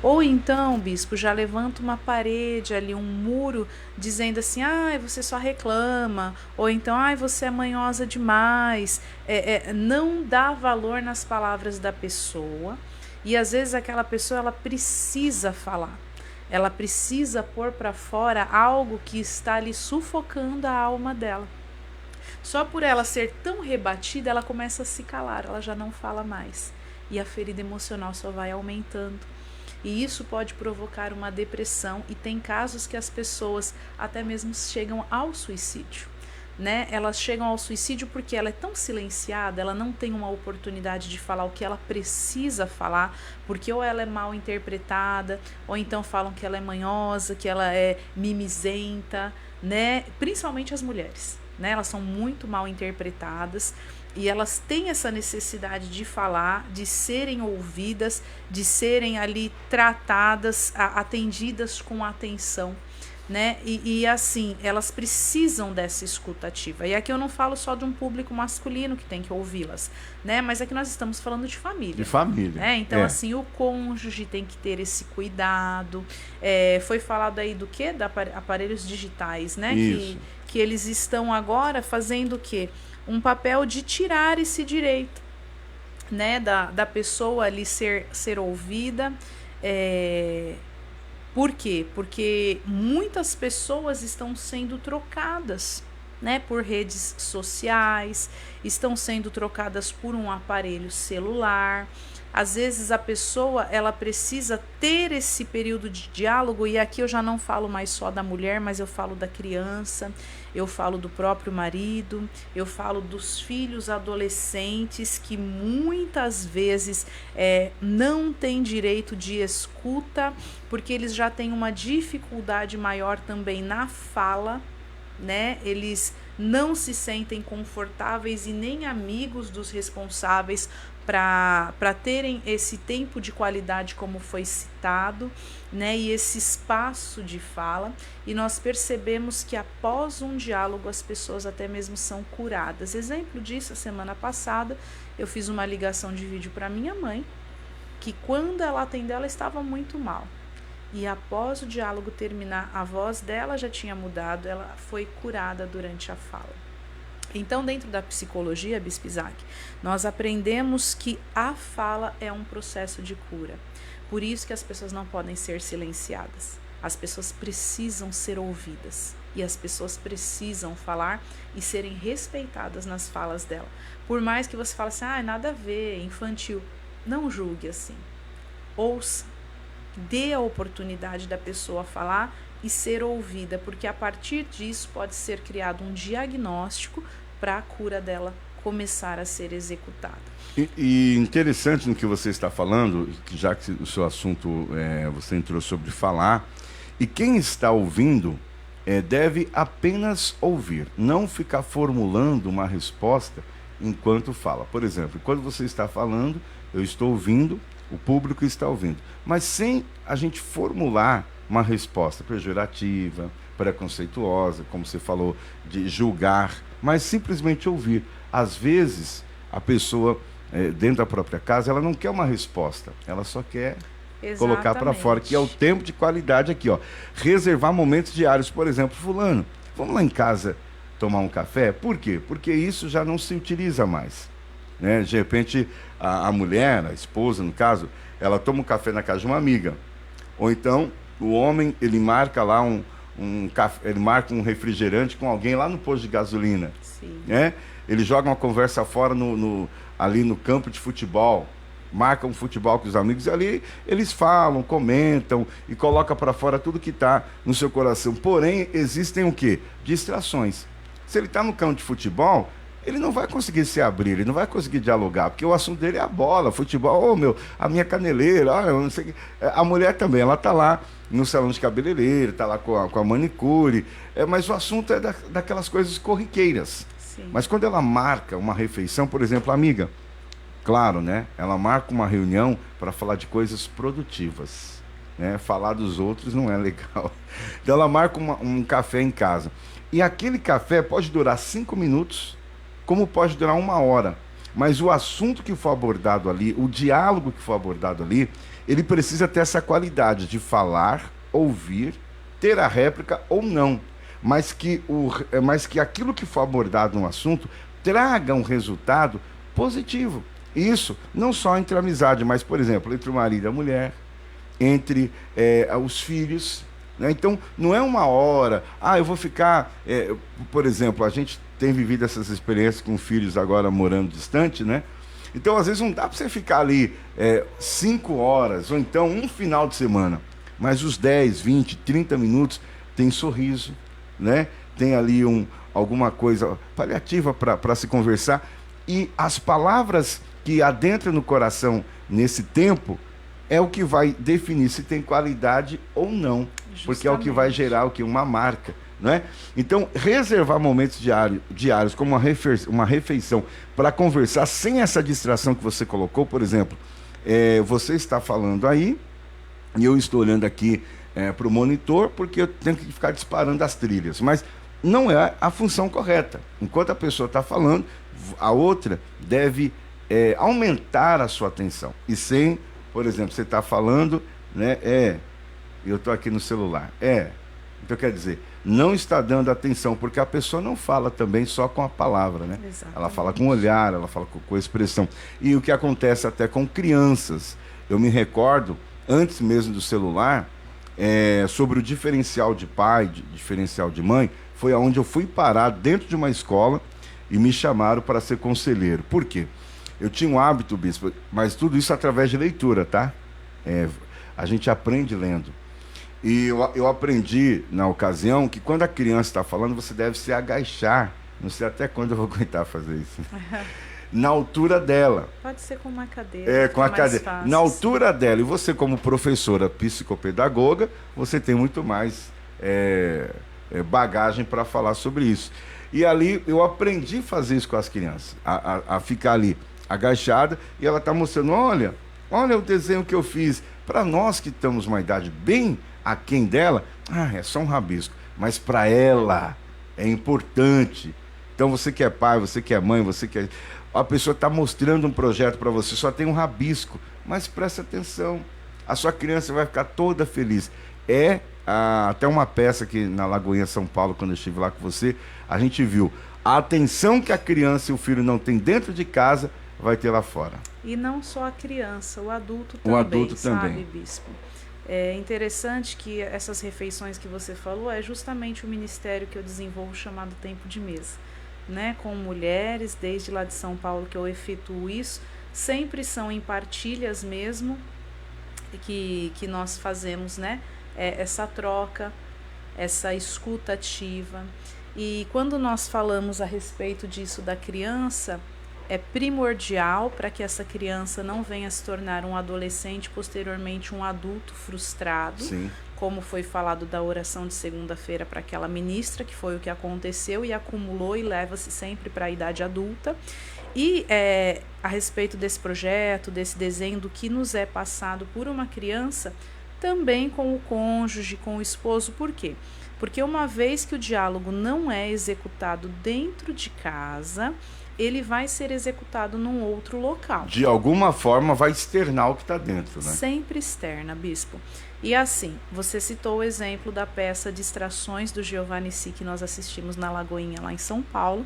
Ou então, bispo, já levanta uma parede ali, um muro, dizendo assim, você só reclama, ou então, você é manhosa demais, não dá valor nas palavras da pessoa, e às vezes aquela pessoa, ela precisa falar, ela precisa pôr para fora algo que está ali sufocando a alma dela. Só por ela ser tão rebatida, ela começa a se calar, ela já não fala mais, e a ferida emocional só vai aumentando. E isso pode provocar uma depressão, e tem casos que as pessoas até mesmo chegam ao suicídio, né? Elas chegam ao suicídio porque ela é tão silenciada, ela não tem uma oportunidade de falar o que ela precisa falar, porque ou ela é mal interpretada, ou então falam que ela é manhosa, que ela é mimizenta, né? Principalmente as mulheres, né? Elas são muito mal interpretadas, e elas têm essa necessidade de falar, de serem ouvidas, de serem ali tratadas, atendidas com atenção, né? E assim, elas precisam dessa escuta ativa. E aqui eu não falo só de um público masculino que tem que ouvi-las, né? Mas aqui nós estamos falando de família. De família. Né? Então, assim, o cônjuge tem que ter esse cuidado. Foi falado aí do quê? Da aparelhos digitais, né? Que eles estão agora fazendo o quê? Um papel de tirar esse direito, né, da pessoa ali ser ouvida. Por quê? Porque muitas pessoas estão sendo trocadas, né, por redes sociais, estão sendo trocadas por um aparelho celular. Às vezes a pessoa, ela precisa ter esse período de diálogo, e aqui eu já não falo mais só da mulher, mas eu falo da criança, eu falo do próprio marido, eu falo dos filhos adolescentes que muitas vezes não têm direito de escuta, porque eles já têm uma dificuldade maior também na fala, né? Eles não se sentem confortáveis e nem amigos dos responsáveis para terem esse tempo de qualidade, como foi citado, né, e esse espaço de fala. E nós percebemos que após um diálogo as pessoas até mesmo são curadas. Exemplo disso, a semana passada eu fiz uma ligação de vídeo para minha mãe, que quando ela atendeu ela estava muito mal, e após o diálogo terminar a voz dela já tinha mudado, ela foi curada durante a fala. Então, dentro da psicologia, Bispo Isaac, nós aprendemos que a fala é um processo de cura. Por isso que as pessoas não podem ser silenciadas. As pessoas precisam ser ouvidas. E as pessoas precisam falar e serem respeitadas nas falas dela. Por mais que você fale assim, nada a ver, infantil. Não julgue assim. Ouça. Dê a oportunidade da pessoa falar e ser ouvida, porque a partir disso pode ser criado um diagnóstico para a cura dela começar a ser executada. E interessante no que você está falando, já que o seu assunto você entrou sobre falar, e quem está ouvindo deve apenas ouvir, não ficar formulando uma resposta enquanto fala. Por exemplo, quando você está falando, eu estou ouvindo, o público está ouvindo, mas sem a gente formular uma resposta pejorativa, preconceituosa, como você falou, de julgar, mas simplesmente ouvir. Às vezes, a pessoa, dentro da própria casa, ela não quer uma resposta, ela só quer colocar para fora, que é o tempo de qualidade aqui, ó. Reservar momentos diários, por exemplo, fulano, vamos lá em casa tomar um café? Por quê? Porque isso já não se utiliza mais, né? De repente, a mulher, a esposa, no caso, ela toma um café na casa de uma amiga, ou então o homem, ele marca lá um café, ele marca um refrigerante com alguém lá no posto de gasolina. Sim. Né? Ele joga uma conversa fora ali no campo de futebol, marca um futebol com os amigos, e ali eles falam, comentam e colocam para fora tudo que está no seu coração. Porém, existem o quê? Distrações. Se ele está no campo de futebol, ele não vai conseguir se abrir, ele não vai conseguir dialogar, porque o assunto dele é a bola, futebol, a minha caneleira, eu não sei. A mulher também, ela está lá no salão de cabeleireiro, está lá com a manicure, mas o assunto é daquelas coisas corriqueiras. Sim. Mas quando ela marca uma refeição, por exemplo, amiga, claro, né? Ela marca uma reunião para falar de coisas produtivas, né? Falar dos outros não é legal. Então ela marca um café em casa. E aquele café pode durar 5 minutos, como pode durar 1 hora. Mas o assunto que for abordado ali, o diálogo que for abordado ali, ele precisa ter essa qualidade de falar, ouvir, ter a réplica ou não. Mas que aquilo que for abordado no assunto traga um resultado positivo. Isso não só entre a amizade, mas, por exemplo, entre o marido e a mulher, entre os filhos, né? Então, não é 1 hora, eu vou ficar... por exemplo, a gente tem vivido essas experiências com filhos agora morando distante, né? Então, às vezes, não dá para você ficar ali 5 horas, ou então um final de semana, mas os 10, 20, 30 minutos tem sorriso, né? Tem ali alguma coisa paliativa para se conversar, e as palavras que adentram no coração nesse tempo é o que vai definir se tem qualidade ou não. Justamente. Porque é o que vai gerar uma marca, não é? Então, reservar momentos diários como uma refeição para conversar sem essa distração que você colocou, por exemplo, você está falando aí e eu estou olhando aqui para o monitor porque eu tenho que ficar disparando as trilhas, mas não é a função correta. Enquanto a pessoa está falando, a outra deve aumentar a sua atenção. E sem, por exemplo, você está falando, né? Eu estou aqui no celular. Então, quer dizer, não está dando atenção, porque a pessoa não fala também só com a palavra, né? Exatamente. Ela fala com o olhar, ela fala com a expressão. E o que acontece até com crianças. Eu me recordo, antes mesmo do celular, sobre o diferencial de pai, diferencial de mãe, foi aonde eu fui parar dentro de uma escola e me chamaram para ser conselheiro. Por quê? Eu tinha um hábito, bispo, mas tudo isso através de leitura, tá? A gente aprende lendo. E eu aprendi, na ocasião, que quando a criança está falando, você deve se agachar. Não sei até quando eu vou aguentar fazer isso. Na altura dela. Pode ser com uma cadeira. Com a cadeira. Fácil, na altura dela. E você, como professora psicopedagoga, você tem muito mais bagagem para falar sobre isso. E ali eu aprendi a fazer isso com as crianças. A ficar ali agachada e ela está mostrando, olha o desenho que eu fiz. Para nós que estamos uma idade bem aquém dela, é só um rabisco, mas para ela é importante. Então você que é pai, você que é mãe, a pessoa está mostrando um projeto para você, só tem um rabisco, mas presta atenção, a sua criança vai ficar toda feliz. Até uma peça que na Lagoinha, São Paulo, quando eu estive lá com você, a gente viu a atenção que a criança e o filho não tem dentro de casa, vai ter lá fora. E não só a criança, o adulto também, sabe, bispo? É interessante que essas refeições que você falou é justamente o ministério que eu desenvolvo chamado Tempo de Mesa, né? Com mulheres, desde lá de São Paulo que eu efetuo isso, sempre são em partilhas mesmo que nós fazemos, né? Essa troca essa escuta ativa. E quando nós falamos a respeito disso da criança, é primordial para que essa criança não venha se tornar um adolescente, posteriormente um adulto frustrado. Sim. Como foi falado da oração de segunda-feira para aquela ministra, que foi o que aconteceu e acumulou e leva-se sempre para a idade adulta. E a respeito desse projeto, desse desenho, do que nos é passado por uma criança, também com o cônjuge, com o esposo. Por quê? Porque uma vez que o diálogo não é executado dentro de casa, ele vai ser executado num outro local. De alguma forma vai externar o que está dentro, né? Sempre externa, bispo. E assim, você citou o exemplo da peça Distrações do Giovanni Si, que nós assistimos na Lagoinha, lá em São Paulo.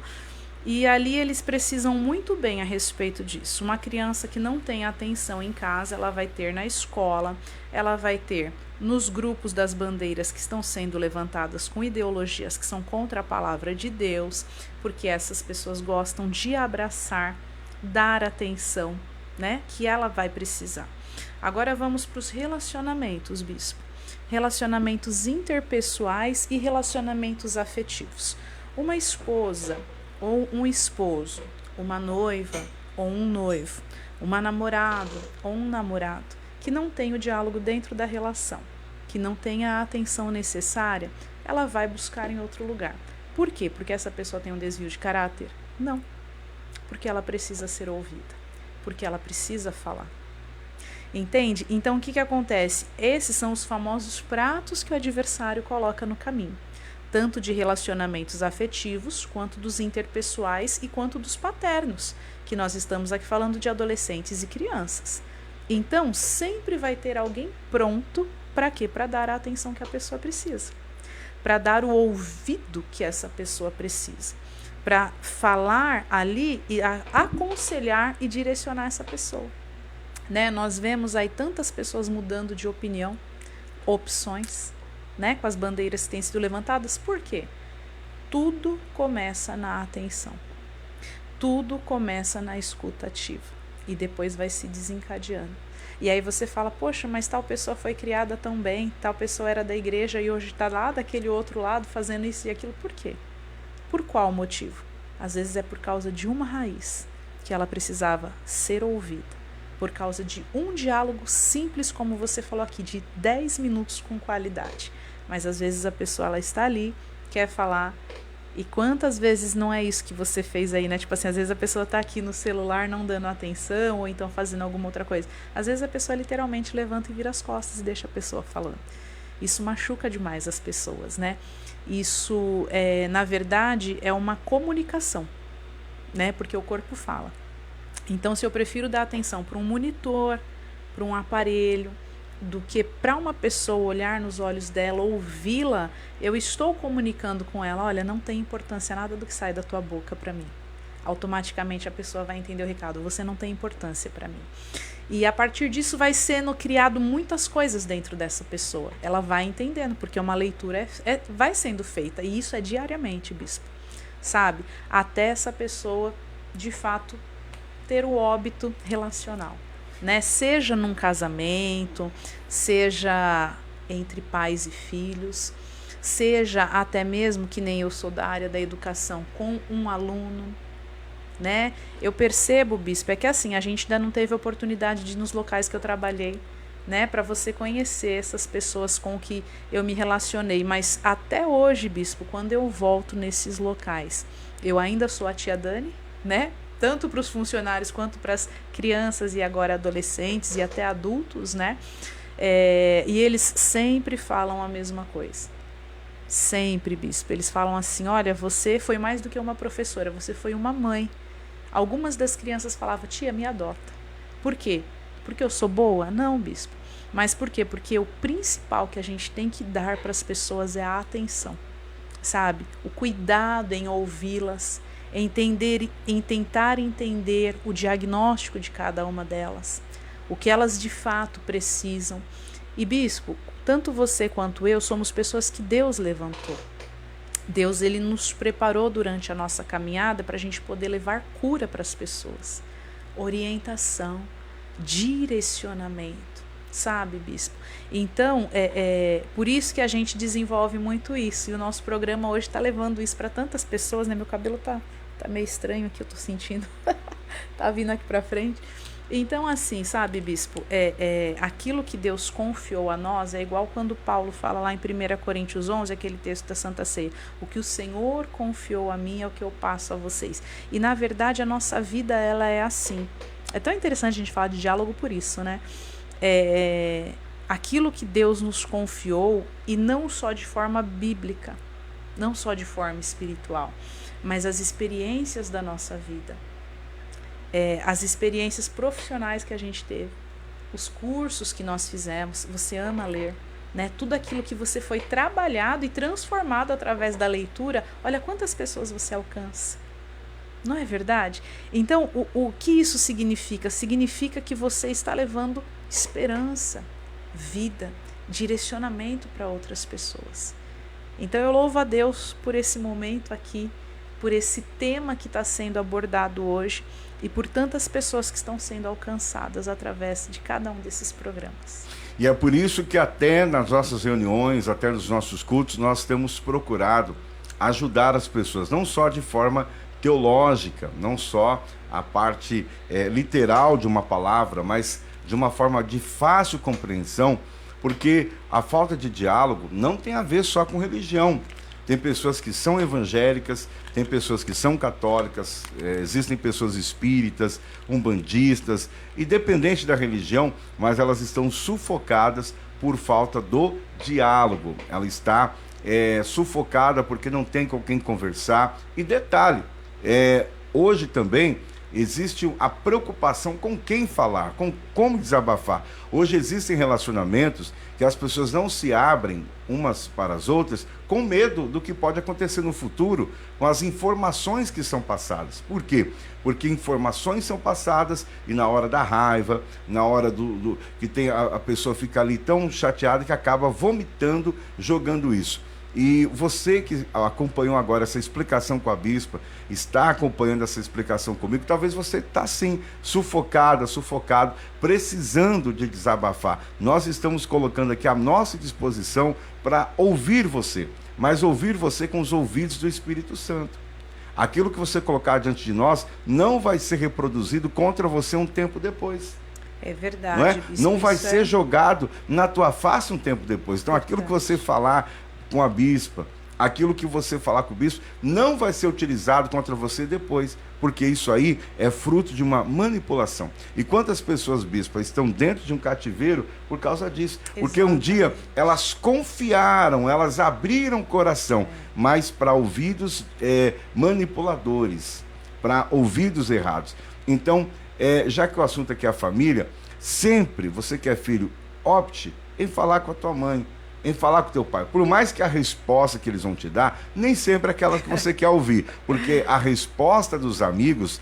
E ali eles precisam muito bem a respeito disso. Uma criança que não tem atenção em casa, ela vai ter na escola, ela vai ter nos grupos das bandeiras que estão sendo levantadas com ideologias que são contra a palavra de Deus, porque essas pessoas gostam de abraçar, dar atenção, né, que ela vai precisar. Agora vamos para os relacionamentos, bispo. Relacionamentos interpessoais e relacionamentos afetivos. Uma esposa ou um esposo, uma noiva ou um noivo, uma namorada ou um namorado, que não tem o diálogo dentro da relação, que não tem a atenção necessária, ela vai buscar em outro lugar. Por quê? Porque essa pessoa tem um desvio de caráter? Não. Porque ela precisa ser ouvida. Porque ela precisa falar. Entende? Então, o que acontece? Esses são os famosos pratos que o adversário coloca no caminho. Tanto de relacionamentos afetivos, quanto dos interpessoais e quanto dos paternos, que nós estamos aqui falando de adolescentes e crianças. Então, sempre vai ter alguém pronto para quê? Para dar a atenção que a pessoa precisa. Para dar o ouvido que essa pessoa precisa. Para falar ali e aconselhar e direcionar essa pessoa. Né? Nós vemos aí tantas pessoas mudando de opinião, opções, né? Com as bandeiras que têm sido levantadas. Por quê? Tudo começa na atenção. Tudo começa na escuta ativa. E depois vai se desencadeando. E aí você fala, poxa, mas tal pessoa foi criada tão bem, tal pessoa era da igreja e hoje está lá daquele outro lado fazendo isso e aquilo. Por quê? Por qual motivo? Às vezes é por causa de uma raiz que ela precisava ser ouvida. Por causa de um diálogo simples, como você falou aqui, de 10 minutos com qualidade. Mas às vezes a pessoa ela está ali, quer falar. E quantas vezes não é isso que você fez aí, né? Tipo assim, às vezes a pessoa tá aqui no celular não dando atenção ou então fazendo alguma outra coisa. Às vezes a pessoa literalmente levanta e vira as costas e deixa a pessoa falando. Isso machuca demais as pessoas, né? Isso, na verdade, é uma comunicação, né? Porque o corpo fala. Então, se eu prefiro dar atenção para um monitor, para um aparelho, do que para uma pessoa olhar nos olhos dela, ouvi-la, eu estou comunicando com ela, olha, não tem importância nada do que sai da tua boca para mim. Automaticamente a pessoa vai entender o recado, você não tem importância para mim. E a partir disso vai sendo criado muitas coisas dentro dessa pessoa. Ela vai entendendo, porque uma leitura vai sendo feita, e isso é diariamente, bispo, sabe? Até essa pessoa, de fato, ter o óbito relacional. Né? Seja num casamento, seja entre pais e filhos, seja até mesmo, que nem eu sou da área da educação, com um aluno, né? Eu percebo, bispo, é que assim, a gente ainda não teve oportunidade de ir nos locais que eu trabalhei, né? Para você conhecer essas pessoas com que eu me relacionei, mas até hoje, bispo, quando eu volto nesses locais, eu ainda sou a tia Dani, né? Tanto para os funcionários quanto para as crianças e agora adolescentes e até adultos, né? E eles sempre falam a mesma coisa. Sempre, bispo. Eles falam assim, olha, você foi mais do que uma professora, você foi uma mãe. Algumas das crianças falavam, tia, me adota. Por quê? Porque eu sou boa? Não, bispo. Mas por quê? Porque o principal que a gente tem que dar para as pessoas é a atenção, sabe? O cuidado em ouvi-las, em tentar entender o diagnóstico de cada uma delas, o que elas de fato precisam. E bispo, tanto você quanto eu somos pessoas que Deus levantou. Deus, ele nos preparou durante a nossa caminhada para a gente poder levar cura para as pessoas, orientação, direcionamento. sabe, bispo? Então, por isso que a gente desenvolve muito isso, e o nosso programa hoje está levando isso para tantas pessoas, né? Meu cabelo tá meio estranho aqui, eu tô sentindo, tá vindo aqui para frente. Então, assim, sabe, bispo, aquilo que Deus confiou a nós é igual quando Paulo fala lá em 1 Coríntios 11, aquele texto da Santa Ceia: o que o Senhor confiou a mim é o que eu passo a vocês. E, na verdade, a nossa vida, ela é assim. É tão interessante a gente falar de diálogo por isso, né? Aquilo que Deus nos confiou, e não só de forma bíblica, não só de forma espiritual, mas as experiências da nossa vida. As experiências profissionais que a gente teve, os cursos que nós fizemos, você ama ler, né? Tudo aquilo que você foi trabalhado e transformado através da leitura, olha quantas pessoas você alcança. Não é verdade? Então, o que isso significa? Significa que você está levando esperança, vida, direcionamento para outras pessoas. Então, eu louvo a Deus por esse momento aqui, por esse tema que está sendo abordado hoje, e por tantas pessoas que estão sendo alcançadas através de cada um desses programas. E é por isso que até nas nossas reuniões, até nos nossos cultos, nós temos procurado ajudar as pessoas, não só de forma teológica, não só a parte literal de uma palavra, mas de uma forma de fácil compreensão, porque a falta de diálogo não tem a ver só com religião. Tem pessoas que são evangélicas, tem pessoas que são católicas, existem pessoas espíritas, umbandistas, independente da religião, mas elas estão sufocadas por falta do diálogo. Ela está sufocada porque não tem com quem conversar. E detalhe, hoje também existe a preocupação com quem falar, com como desabafar. Hoje existem relacionamentos que as pessoas não se abrem umas para as outras com medo do que pode acontecer no futuro com as informações que são passadas. Por quê? Porque informações são passadas e na hora da raiva, na hora que tem a pessoa fica ali tão chateada que acaba vomitando, jogando isso. E você que acompanhou agora essa explicação com a bispa, está acompanhando essa explicação comigo, talvez você está sim, sufocado, precisando de desabafar. Nós estamos colocando aqui à nossa disposição para ouvir você, mas ouvir você com os ouvidos do Espírito Santo. Aquilo que você colocar diante de nós não vai ser reproduzido contra você um tempo depois. É verdade. Não vai ser jogado na tua face um tempo depois. Então aquilo que você falar com a bispa, aquilo que você falar com o bispo, não vai ser utilizado contra você depois, porque isso aí é fruto de uma manipulação. E quantas pessoas, bispa, estão dentro de um cativeiro por causa disso? Exato. Porque um dia elas confiaram, elas abriram o coração, mas para ouvidos manipuladores, para ouvidos errados. Então, já que o assunto aqui é a família, sempre, você que é filho, opte em falar com a tua mãe, em falar com teu pai, por mais que a resposta que eles vão te dar, nem sempre é aquela que você quer ouvir, porque a resposta dos amigos,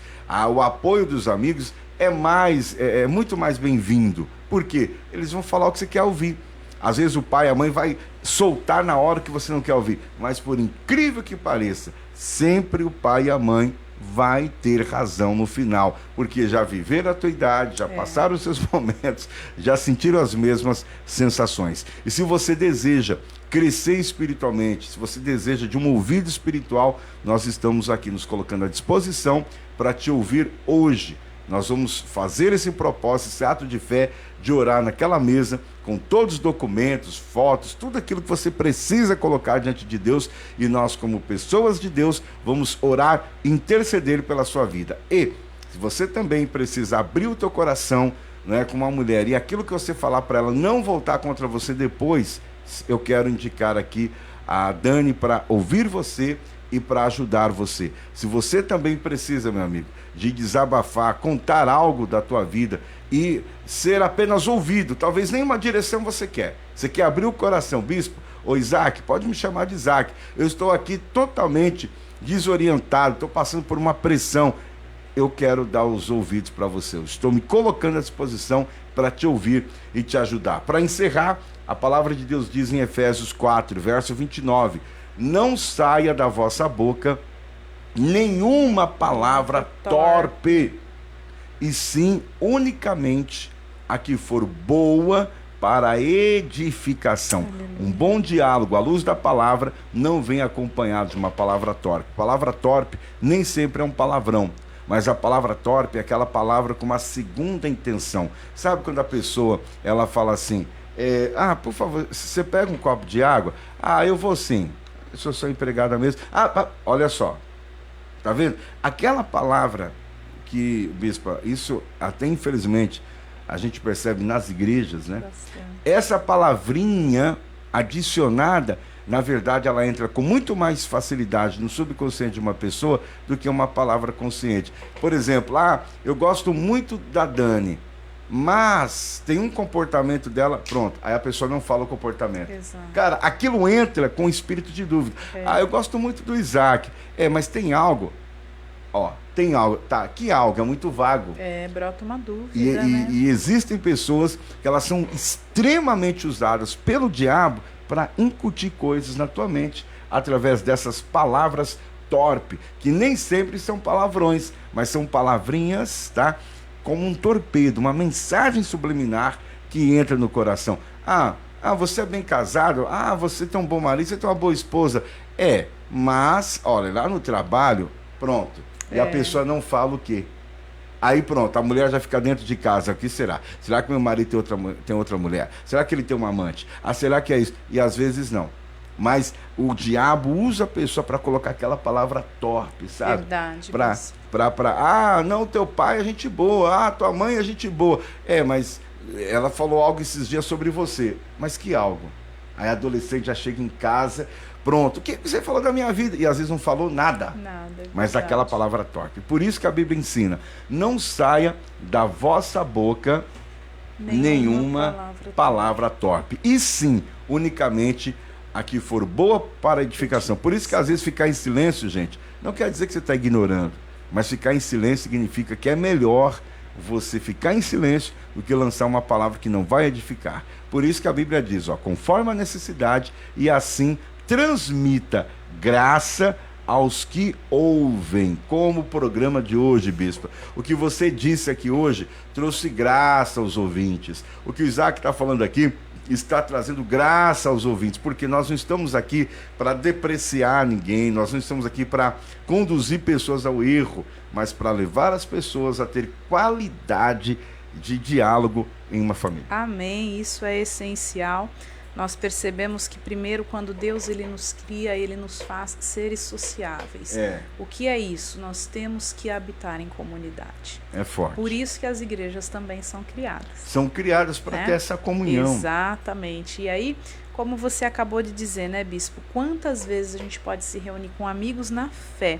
o apoio dos amigos é muito mais bem-vindo, porque eles vão falar o que você quer ouvir. Às vezes o pai e a mãe vai soltar na hora que você não quer ouvir, mas por incrível que pareça, sempre o pai e a mãe vai ter razão no final, porque já viveram a tua idade, já passaram os seus momentos, já sentiram as mesmas sensações. E se você deseja crescer espiritualmente, se você deseja de um ouvido espiritual, nós estamos aqui nos colocando à disposição para te ouvir hoje. Nós vamos fazer esse propósito, esse ato de fé, de orar naquela mesa, com todos os documentos, fotos, tudo aquilo que você precisa colocar diante de Deus, e nós, como pessoas de Deus, vamos orar e interceder pela sua vida. E, se você também precisa abrir o teu coração, né, com uma mulher, e aquilo que você falar para ela não voltar contra você depois, eu quero indicar aqui a Dani para ouvir você e para ajudar você. Se você também precisa, meu amigo, de desabafar, contar algo da tua vida e ser apenas ouvido, talvez nem uma direção você quer abrir o coração, bispo, ou Isaac, pode me chamar de Isaac, eu estou aqui totalmente desorientado, estou passando por uma pressão, eu quero dar os ouvidos para você, eu estou me colocando à disposição para te ouvir e te ajudar. Para encerrar, a palavra de Deus diz em Efésios 4, verso 29, não saia da vossa boca nenhuma palavra torpe, e sim unicamente a que for boa para a edificação. Um bom diálogo à luz da palavra não vem acompanhado de uma palavra torpe. Palavra torpe nem sempre é um palavrão, mas a palavra torpe é aquela palavra com uma segunda intenção. Sabe quando a pessoa ela fala assim, por favor, você pega um copo de água? Eu vou sim. Eu sou só empregada mesmo. Olha só, tá vendo? Aquela palavra que, bispa, isso até infelizmente a gente percebe nas igrejas, né? Bastante. Essa palavrinha adicionada, na verdade, ela entra com muito mais facilidade no subconsciente de uma pessoa do que uma palavra consciente. Por exemplo, eu gosto muito da Dani, mas tem um comportamento dela, pronto, aí a pessoa não fala o comportamento. Exato. Cara, aquilo entra com espírito de dúvida. Eu gosto muito do Isaac, mas tem algo, tem algo, que algo é muito vago. Brota uma dúvida, né? E existem pessoas que elas são extremamente usadas pelo diabo para incutir coisas na tua mente através dessas palavras torpe, que nem sempre são palavrões, mas são palavrinhas, tá? Como um torpedo, uma mensagem subliminar que entra no coração. Você é bem casado, você tem um bom marido, você tem uma boa esposa. Mas, olha, lá no trabalho, pronto. E a pessoa não fala o quê? Aí pronto, a mulher já fica dentro de casa. O que será? Será que meu marido tem outra mulher? Será que ele tem uma amante? Será que é isso? E às vezes não. Mas o diabo usa a pessoa para colocar aquela palavra torpe, sabe? Verdade. Não, teu pai é gente boa. Tua mãe é gente boa. Mas ela falou algo esses dias sobre você. Mas que algo? Aí a adolescente já chega em casa, pronto, o que você falou da minha vida? E às vezes não falou nada. Mas aquela palavra torpe. Por isso que a Bíblia ensina, não saia da vossa boca nenhuma palavra torpe. E sim, unicamente a que for boa para edificação. Por isso que às vezes ficar em silêncio, gente, não quer dizer que você está ignorando, mas ficar em silêncio significa que é melhor você ficar em silêncio do que lançar uma palavra que não vai edificar. Por isso que a Bíblia diz, conforme a necessidade, e assim transmita graça aos que ouvem, como o programa de hoje, bispo. O que você disse aqui hoje trouxe graça aos ouvintes. O que o Isaac está falando aqui está trazendo graça aos ouvintes, porque nós não estamos aqui para depreciar ninguém, nós não estamos aqui para conduzir pessoas ao erro, mas para levar as pessoas a ter qualidade de diálogo em uma família. Amém, isso é essencial. Nós percebemos que primeiro, quando Deus ele nos cria, ele nos faz seres sociáveis. O que é isso? Nós temos que habitar em comunidade. É forte. Por isso que as igrejas também são criadas. São criadas para ter essa comunhão. Exatamente. E aí, como você acabou de dizer, né, bispo? Quantas vezes a gente pode se reunir com amigos na fé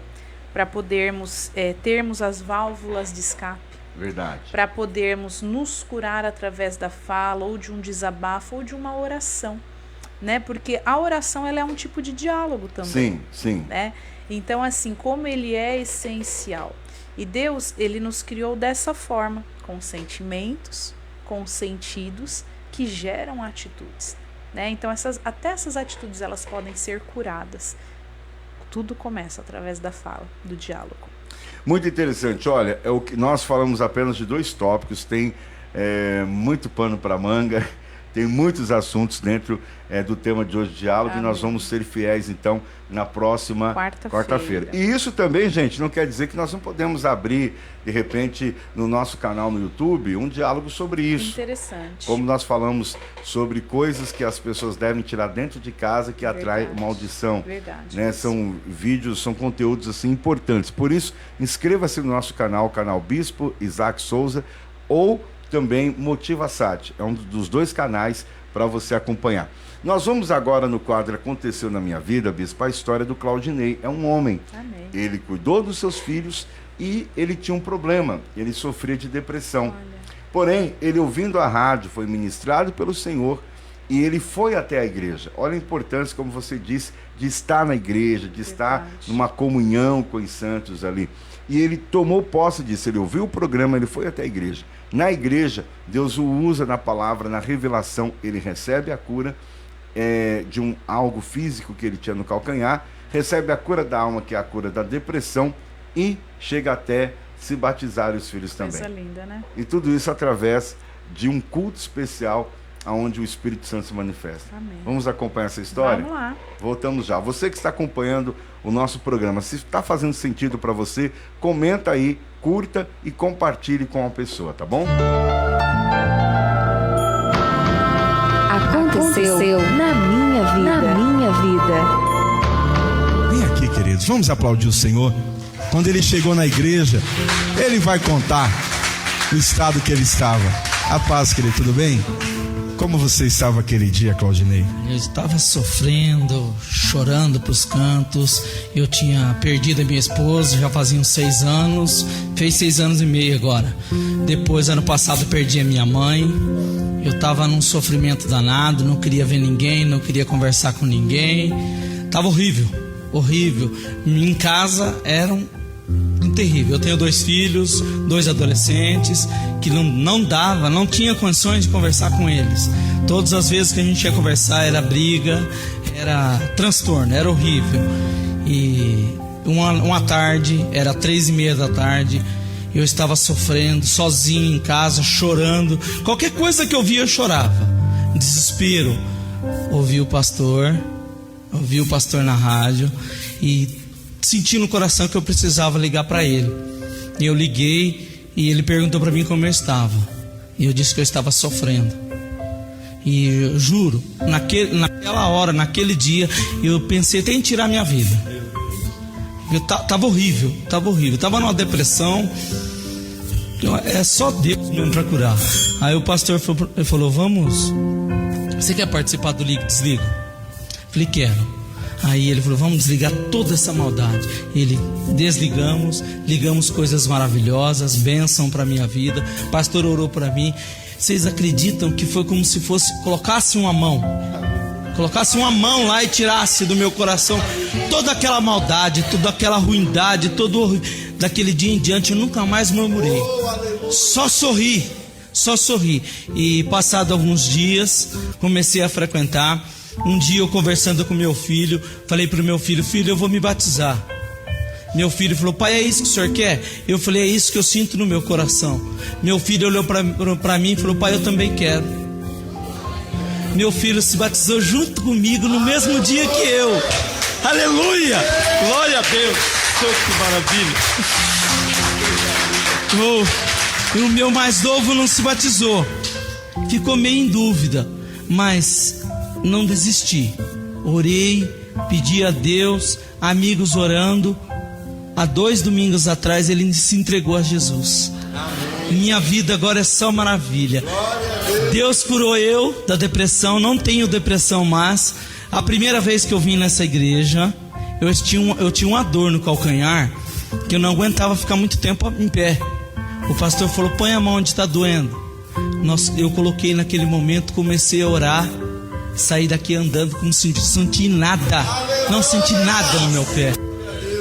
para podermos termos as válvulas de escape? Verdade. Para podermos nos curar através da fala, ou de um desabafo, ou de uma oração, né? Porque a oração ela é um tipo de diálogo também. Sim. Né? Então, assim, como ele é essencial. E Deus, ele nos criou dessa forma, com sentimentos, com sentidos que geram atitudes, né? Então, até essas atitudes, elas podem ser curadas. Tudo começa através da fala, do diálogo. Muito interessante. Olha, o que nós falamos apenas de 2 tópicos, tem muito pano para manga, tem muitos assuntos dentro do tema de hoje, diálogo. Amém. E nós vamos ser fiéis, então, na próxima quarta-feira. E isso também, gente, não quer dizer que nós não podemos abrir, de repente, no nosso canal no YouTube, um diálogo sobre isso. Interessante. Como nós falamos sobre coisas que as pessoas devem tirar dentro de casa que atrai maldição. Verdade. Né? São vídeos, são conteúdos assim importantes. Por isso, inscreva-se no nosso canal, o canal Bispo Isaac Souza, ou também Motiva Sat. É um dos 2 canais para você acompanhar. Nós vamos agora no quadro Aconteceu na Minha Vida, bispo, a história do Claudinei. É um homem. Amém. Ele cuidou dos seus filhos e ele tinha um problema. Ele sofria de depressão. Olha. Porém, ele ouvindo a rádio, foi ministrado pelo Senhor e ele foi até a igreja. Olha a importância, como você disse, de estar na igreja, de estar numa comunhão com os santos ali. E ele tomou posse disso, ele ouviu o programa, ele foi até a igreja. Na igreja, Deus o usa na palavra, na revelação, ele recebe a cura de algo físico que ele tinha no calcanhar, recebe a cura da alma, que é a cura da depressão, e chega até se batizar os filhos também. Coisa linda, né? E tudo isso através de um culto especial onde o Espírito Santo se manifesta. Amém. Vamos acompanhar essa história? Vamos lá. Voltamos já. Você que está acompanhando o nosso programa, se está fazendo sentido para você, comenta aí, curta e compartilhe com a pessoa, tá bom? Aconteceu na minha vida. Na minha vida. Vem aqui, queridos, vamos aplaudir o Senhor. Quando ele chegou na igreja, ele vai contar o estado que ele estava. A paz, querido, tudo bem? Como você estava aquele dia, Claudinei? Eu estava sofrendo, chorando pros cantos. Eu tinha perdido a minha esposa, já faziam 6 anos. Fez 6 anos e meio agora. Depois, ano passado, perdi a minha mãe. Eu estava num sofrimento danado, não queria ver ninguém, não queria conversar com ninguém. Tava horrível, horrível. Em casa era um terrível. Eu tenho 2 filhos, 2 adolescentes, que não tinha condições de conversar com eles. Todas as vezes que a gente ia conversar era briga, era transtorno, era horrível. E uma tarde, era 3:30 da tarde, eu estava sofrendo, sozinho em casa, chorando. Qualquer coisa que eu via eu chorava. Desespero. Ouvi o pastor na rádio e senti no coração que eu precisava ligar para ele. E eu liguei e ele perguntou para mim como eu estava. E eu disse que eu estava sofrendo. E eu juro, naquela hora, naquele dia, eu pensei até em tirar minha vida. Eu tava horrível, tava numa depressão. É só Deus mesmo para curar. Aí o pastor falou: vamos, você quer participar do Liga e Desliga? Falei: quero. Aí ele falou: vamos desligar toda essa maldade. Ligamos coisas maravilhosas, bênção para minha vida. O pastor orou para mim. Vocês acreditam que foi como se colocasse uma mão lá e tirasse do meu coração toda aquela maldade, toda aquela ruindade, daquele dia em diante eu nunca mais murmurei. Só sorri. E passado alguns dias, comecei a frequentar. Um dia eu conversando com meu filho, falei pro meu filho: filho, eu vou me batizar. Meu filho falou: pai, é isso que o senhor quer? Eu falei: é isso que eu sinto no meu coração. Meu filho olhou pra mim e falou: pai, eu também quero. Meu filho se batizou junto comigo no mesmo dia que eu. Aleluia! Glória a Deus! Oh, que maravilha! E o meu mais novo não se batizou. Ficou meio em dúvida, mas não desisti. Orei, pedi a Deus, amigos orando. Há 2 domingos atrás ele se entregou a Jesus. Minha vida agora é só maravilha. Deus curou eu da depressão. Não tenho depressão mais. A primeira vez que eu vim nessa igreja, eu tinha uma dor no calcanhar, que eu não aguentava ficar muito tempo em pé. O pastor falou: põe a mão onde está doendo. Eu coloquei naquele momento, comecei a orar. Saí daqui andando como se não senti nada. Não senti nada no meu pé.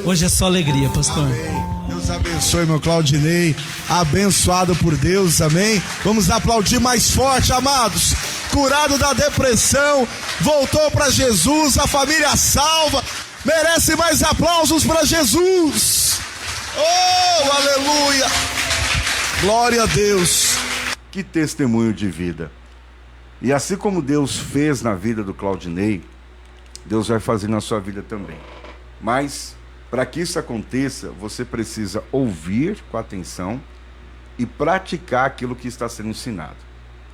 Hoje é só alegria, pastor. Amém. Deus abençoe, meu Claudinei. Abençoado por Deus, amém? Vamos aplaudir mais forte, amados. Curado da depressão, voltou para Jesus, a família salva. Merece mais aplausos para Jesus. Oh, aleluia. Glória a Deus. Que testemunho de vida. E assim como Deus fez na vida do Claudinei, Deus vai fazer na sua vida também. Mas, para que isso aconteça, você precisa ouvir com atenção e praticar aquilo que está sendo ensinado.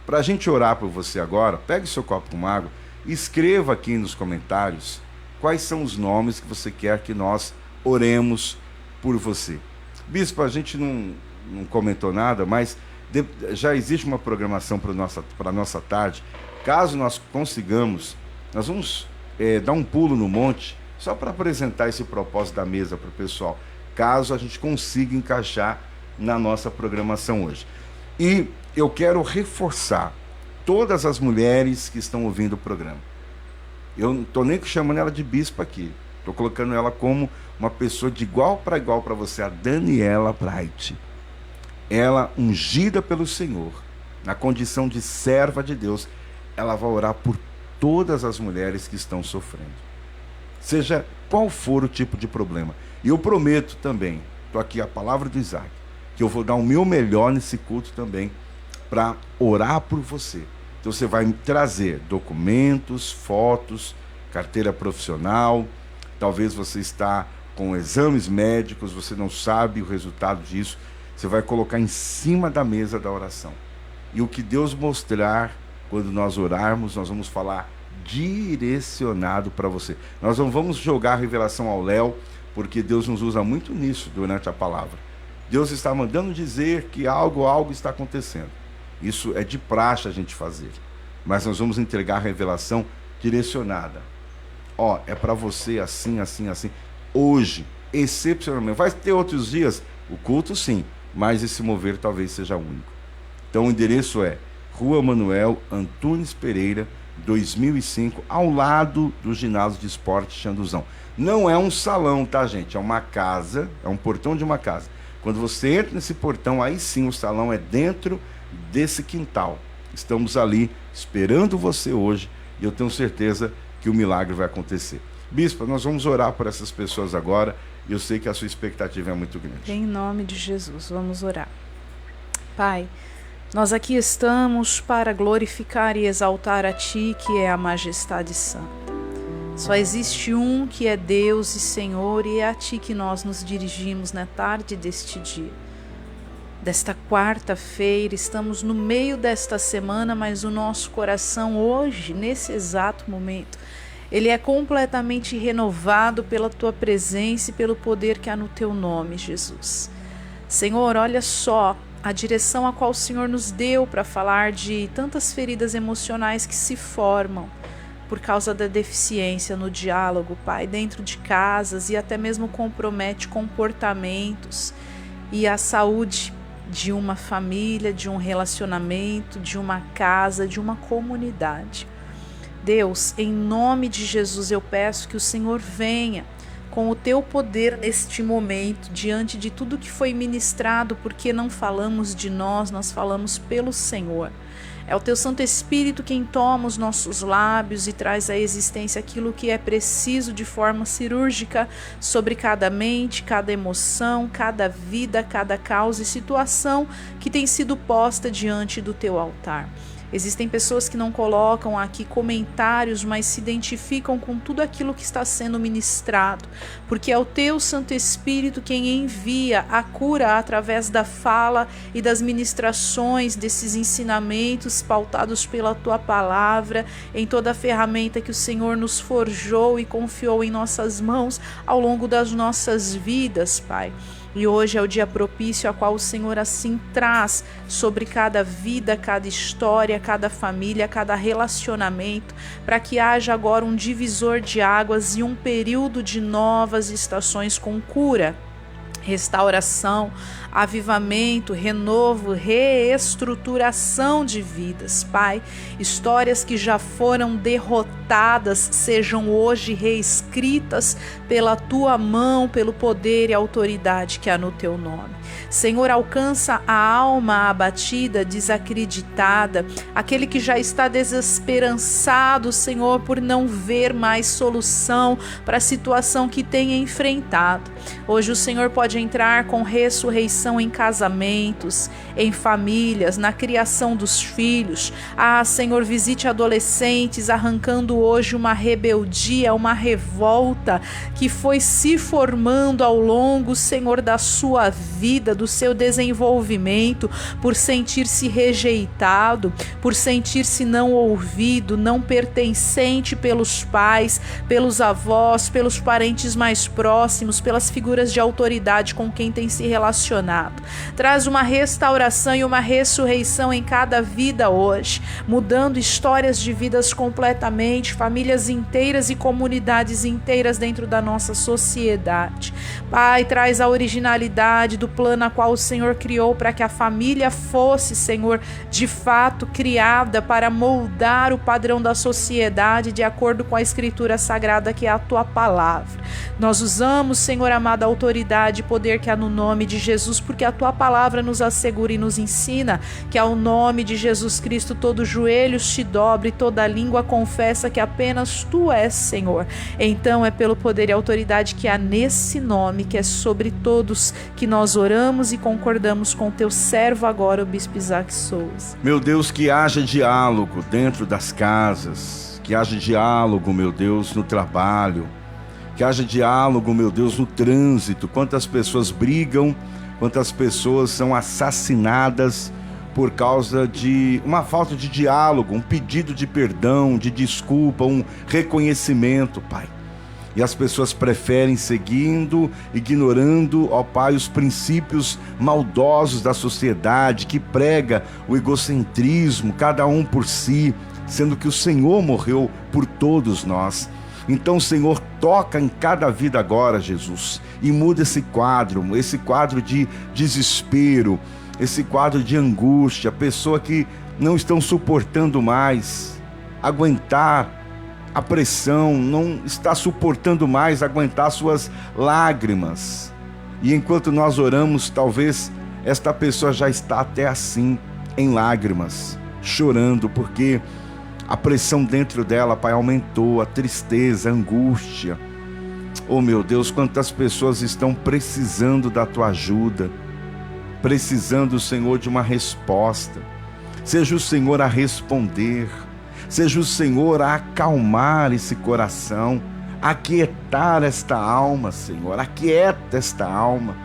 Para a gente orar por você agora, pegue seu copo com água e escreva aqui nos comentários quais são os nomes que você quer que nós oremos por você. Bispo, a gente não comentou nada, mas já existe uma programação para a nossa tarde. Caso nós consigamos, nós vamos dar um pulo no monte, só para apresentar esse propósito da mesa para o pessoal, caso a gente consiga encaixar na nossa programação hoje. E eu quero reforçar todas as mulheres que estão ouvindo o programa. Eu não estou nem chamando ela de bispo aqui, estou colocando ela como uma pessoa de igual para você, a Daniela Bright. Ela, ungida pelo Senhor, na condição de serva de Deus, ela vai orar por todas as mulheres que estão sofrendo, seja qual for o tipo de problema. E eu prometo também, estou aqui a palavra do Isaac, que eu vou dar o meu melhor nesse culto também, para orar por você, Então você vai trazer documentos, fotos, carteira profissional, talvez você está com exames médicos, você não sabe o resultado disso, você vai colocar em cima da mesa da oração. E o que Deus mostrar, quando nós orarmos, nós vamos falar direcionado para você. Nós não vamos jogar a revelação ao léu, porque Deus nos usa muito nisso durante a palavra. Deus está mandando dizer que algo está acontecendo. Isso é de praxe a gente fazer. Mas nós vamos entregar a revelação direcionada. Ó, é para você assim, assim, assim. Hoje, excepcionalmente. Vai ter outros dias? O culto sim, mas esse mover talvez seja único. Então o endereço é Rua Manuel Antunes Pereira, 2005, ao lado do ginásio de esporte Xanduzão. Não é um salão, tá, gente? É uma casa, é um portão de uma casa. Quando você entra nesse portão, aí sim o salão é dentro desse quintal. Estamos ali esperando você hoje e eu tenho certeza que o milagre vai acontecer. Bispa, nós vamos orar por essas pessoas agora e eu sei que a sua expectativa é muito grande. Em nome de Jesus, vamos orar. Pai, nós aqui estamos para glorificar e exaltar a Ti, que é a Majestade Santa. Só existe um que é Deus e Senhor, e é a Ti que nós nos dirigimos na tarde deste dia. Desta quarta-feira, estamos no meio desta semana, mas o nosso coração hoje, nesse exato momento, ele é completamente renovado pela Tua presença e pelo poder que há no Teu nome, Jesus. Senhor, olha só a direção a qual o Senhor nos deu para falar de tantas feridas emocionais que se formam por causa da deficiência no diálogo, Pai, dentro de casas, e até mesmo compromete comportamentos e a saúde de uma família, de um relacionamento, de uma casa, de uma comunidade. Deus, em nome de Jesus, eu peço que o Senhor venha com o Teu poder neste momento, diante de tudo que foi ministrado, porque não falamos de nós, nós falamos pelo Senhor. É o Teu Santo Espírito quem toma os nossos lábios e traz à existência aquilo que é preciso de forma cirúrgica sobre cada mente, cada emoção, cada vida, cada causa e situação que tem sido posta diante do Teu altar. Existem pessoas que não colocam aqui comentários, mas se identificam com tudo aquilo que está sendo ministrado, porque é o Teu Santo Espírito quem envia a cura através da fala e das ministrações desses ensinamentos pautados pela Tua palavra, em toda a ferramenta que o Senhor nos forjou e confiou em nossas mãos ao longo das nossas vidas, Pai. E hoje é o dia propício a qual o Senhor assim traz sobre cada vida, cada história, cada família, cada relacionamento, para que haja agora um divisor de águas e um período de novas estações com cura, restauração, avivamento, renovo, reestruturação de vidas, Pai. Histórias que já foram derrotadas sejam hoje reescritas pela Tua mão, pelo poder e autoridade que há no Teu nome. Senhor, alcança a alma abatida, desacreditada, aquele que já está desesperançado, Senhor, por não ver mais solução para a situação que tem enfrentado. Hoje o Senhor pode entrar com ressurreição em casamentos, em famílias, na criação dos filhos. Senhor, visite adolescentes arrancando hoje uma rebeldia, uma revolta que foi se formando ao longo, Senhor, da sua vida, do seu desenvolvimento, por sentir-se rejeitado, por sentir-se não ouvido, não pertencente pelos pais, pelos avós, pelos parentes mais próximos, pelas figuras de autoridade com quem tem se relacionado. Traz uma restauração e uma ressurreição em cada vida hoje, mudando histórias de vidas completamente, famílias inteiras e comunidades inteiras dentro da nossa sociedade. Pai, traz a originalidade do plano a qual o Senhor criou para que a família fosse, Senhor, de fato criada para moldar o padrão da sociedade de acordo com a Escritura Sagrada que é a Tua palavra. Nós usamos, Senhor amado, a autoridade e poder que há no nome de Jesus, porque a tua palavra nos assegura e nos ensina que ao nome de Jesus Cristo todo joelho se dobre, toda língua confessa que apenas tu és Senhor. Então é pelo poder e autoridade que há nesse nome, que é sobre todos, que nós oramos e concordamos com teu servo agora, o Bispo Isaac Souza. Meu Deus, que haja diálogo dentro das casas, que haja diálogo, meu Deus, no trabalho, que haja diálogo, meu Deus, no trânsito. Quantas pessoas brigam, quantas pessoas são assassinadas por causa de uma falta de diálogo, um pedido de perdão, de desculpa, um reconhecimento, Pai. E as pessoas preferem seguindo, ignorando, ó Pai, os princípios maldosos da sociedade que prega o egocentrismo, cada um por si, sendo que o Senhor morreu por todos nós. Então, Senhor, toca em cada vida agora, Jesus, e muda esse quadro de desespero, esse quadro de angústia, pessoa que não estão suportando mais aguentar a pressão, não está suportando mais aguentar suas lágrimas. E enquanto nós oramos, talvez esta pessoa já está até assim, em lágrimas, chorando, porque a pressão dentro dela, Pai, aumentou, a tristeza, a angústia. Oh, meu Deus, quantas pessoas estão precisando da tua ajuda, precisando, Senhor, de uma resposta. Seja o Senhor a responder, seja o Senhor a acalmar esse coração, aquietar esta alma, Senhor, aquieta esta alma,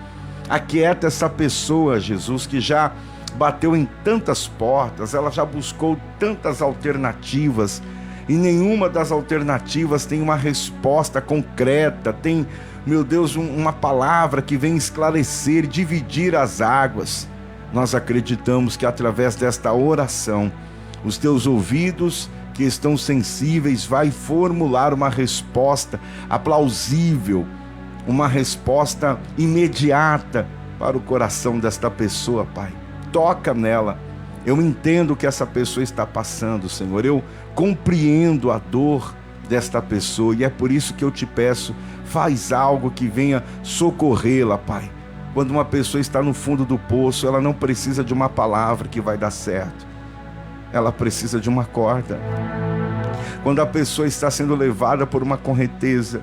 aquieta essa pessoa, Jesus, que já bateu em tantas portas, ela já buscou tantas alternativas e nenhuma das alternativas tem uma resposta concreta, tem, meu Deus, uma palavra que vem esclarecer, dividir as águas. Nós acreditamos que através desta oração, os teus ouvidos que estão sensíveis vai formular uma resposta aplausível, uma resposta imediata para o coração desta pessoa, Pai. Toca nela. Eu entendo o que essa pessoa está passando, Senhor. Eu compreendo a dor desta pessoa e é por isso que eu te peço, faz algo que venha socorrê-la, Pai. Quando uma pessoa está no fundo do poço, ela não precisa de uma palavra que vai dar certo. Ela precisa de uma corda. Quando a pessoa está sendo levada por uma correnteza,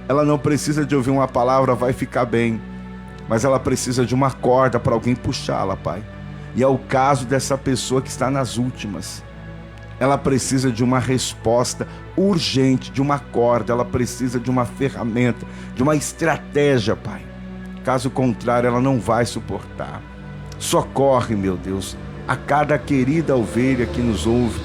ela não precisa de ouvir uma palavra, vai ficar bem. Mas ela precisa de uma corda para alguém puxá-la, Pai. E é o caso dessa pessoa que está nas últimas. Ela precisa de uma resposta urgente, de uma corda, ela precisa de uma ferramenta, de uma estratégia, Pai. Caso contrário, ela não vai suportar. Socorre, meu Deus, a cada querida ovelha que nos ouve,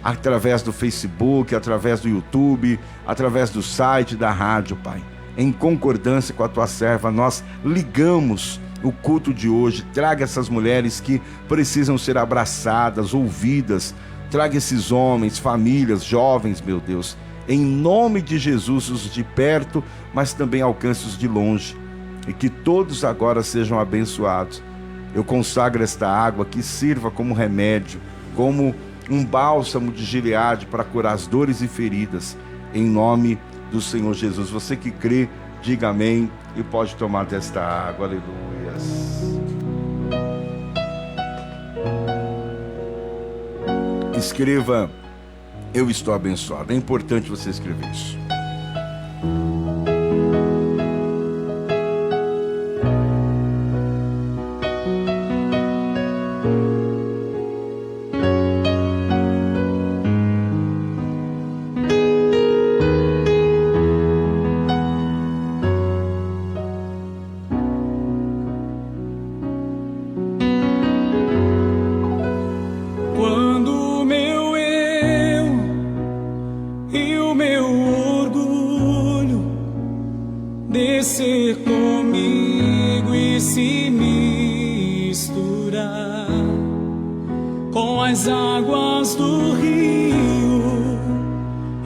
através do Facebook, através do YouTube, através do site, da rádio, Pai. Em concordância com a tua serva, nós ligamos o culto de hoje. Traga essas mulheres que precisam ser abraçadas, ouvidas. Traga esses homens, famílias, jovens, meu Deus. Em nome de Jesus, os de perto, mas também alcance os de longe. E que todos agora sejam abençoados. Eu consagro esta água que sirva como remédio, como um bálsamo de Gileade para curar as dores e feridas. Em nome do Senhor Jesus. Você que crê, diga amém e pode tomar desta água. Aleluias. Escreva, eu estou abençoado. É importante você escrever isso.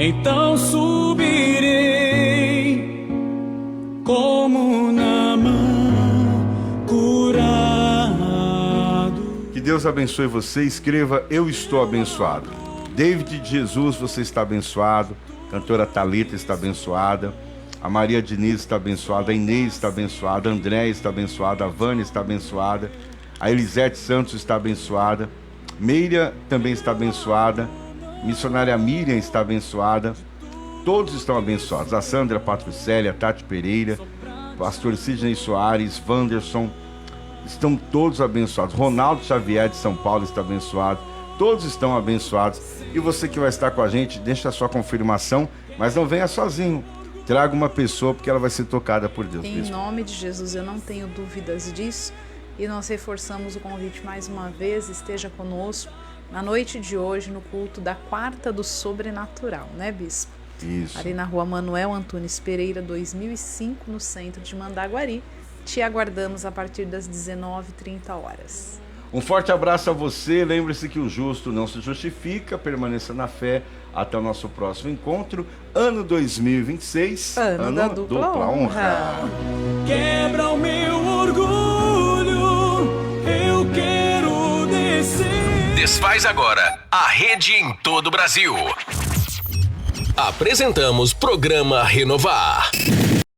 Então subirei como Naamã curado. Que Deus abençoe você. Escreva, eu estou abençoado. David de Jesus, você está abençoado. Cantora Thalita está abençoada. A Maria Diniz está abençoada, a Inês está abençoada, a Andréia está abençoada, a Vânia está abençoada, a Elisete Santos está abençoada, Meira também está abençoada, missionária Miriam está abençoada, todos estão abençoados. A Sandra Patricélia, a Tati Pereira, pastor Sidney Soares, Wanderson, estão todos abençoados. Ronaldo Xavier de São Paulo está abençoado, todos estão abençoados. E você que vai estar com a gente, deixa a sua confirmação, mas não venha sozinho. Traga uma pessoa, porque ela vai ser tocada por Deus. Em nome de Jesus, eu não tenho dúvidas disso. E nós reforçamos o convite mais uma vez. Esteja conosco na noite de hoje, no culto da Quarta do Sobrenatural, né, Bispo? Isso. Ali na rua Manuel Antunes Pereira, 2005, no centro de Mandaguari. Te aguardamos a partir das 19h30. Um forte abraço a você. Lembre-se que o justo não se justifica. Permaneça na fé. Até o nosso próximo encontro. Ano 2026. Ano da dupla honra. Quebra o meu orgulho, eu quero descer. Desfaz agora a rede em todo o Brasil. Apresentamos programa Renovar.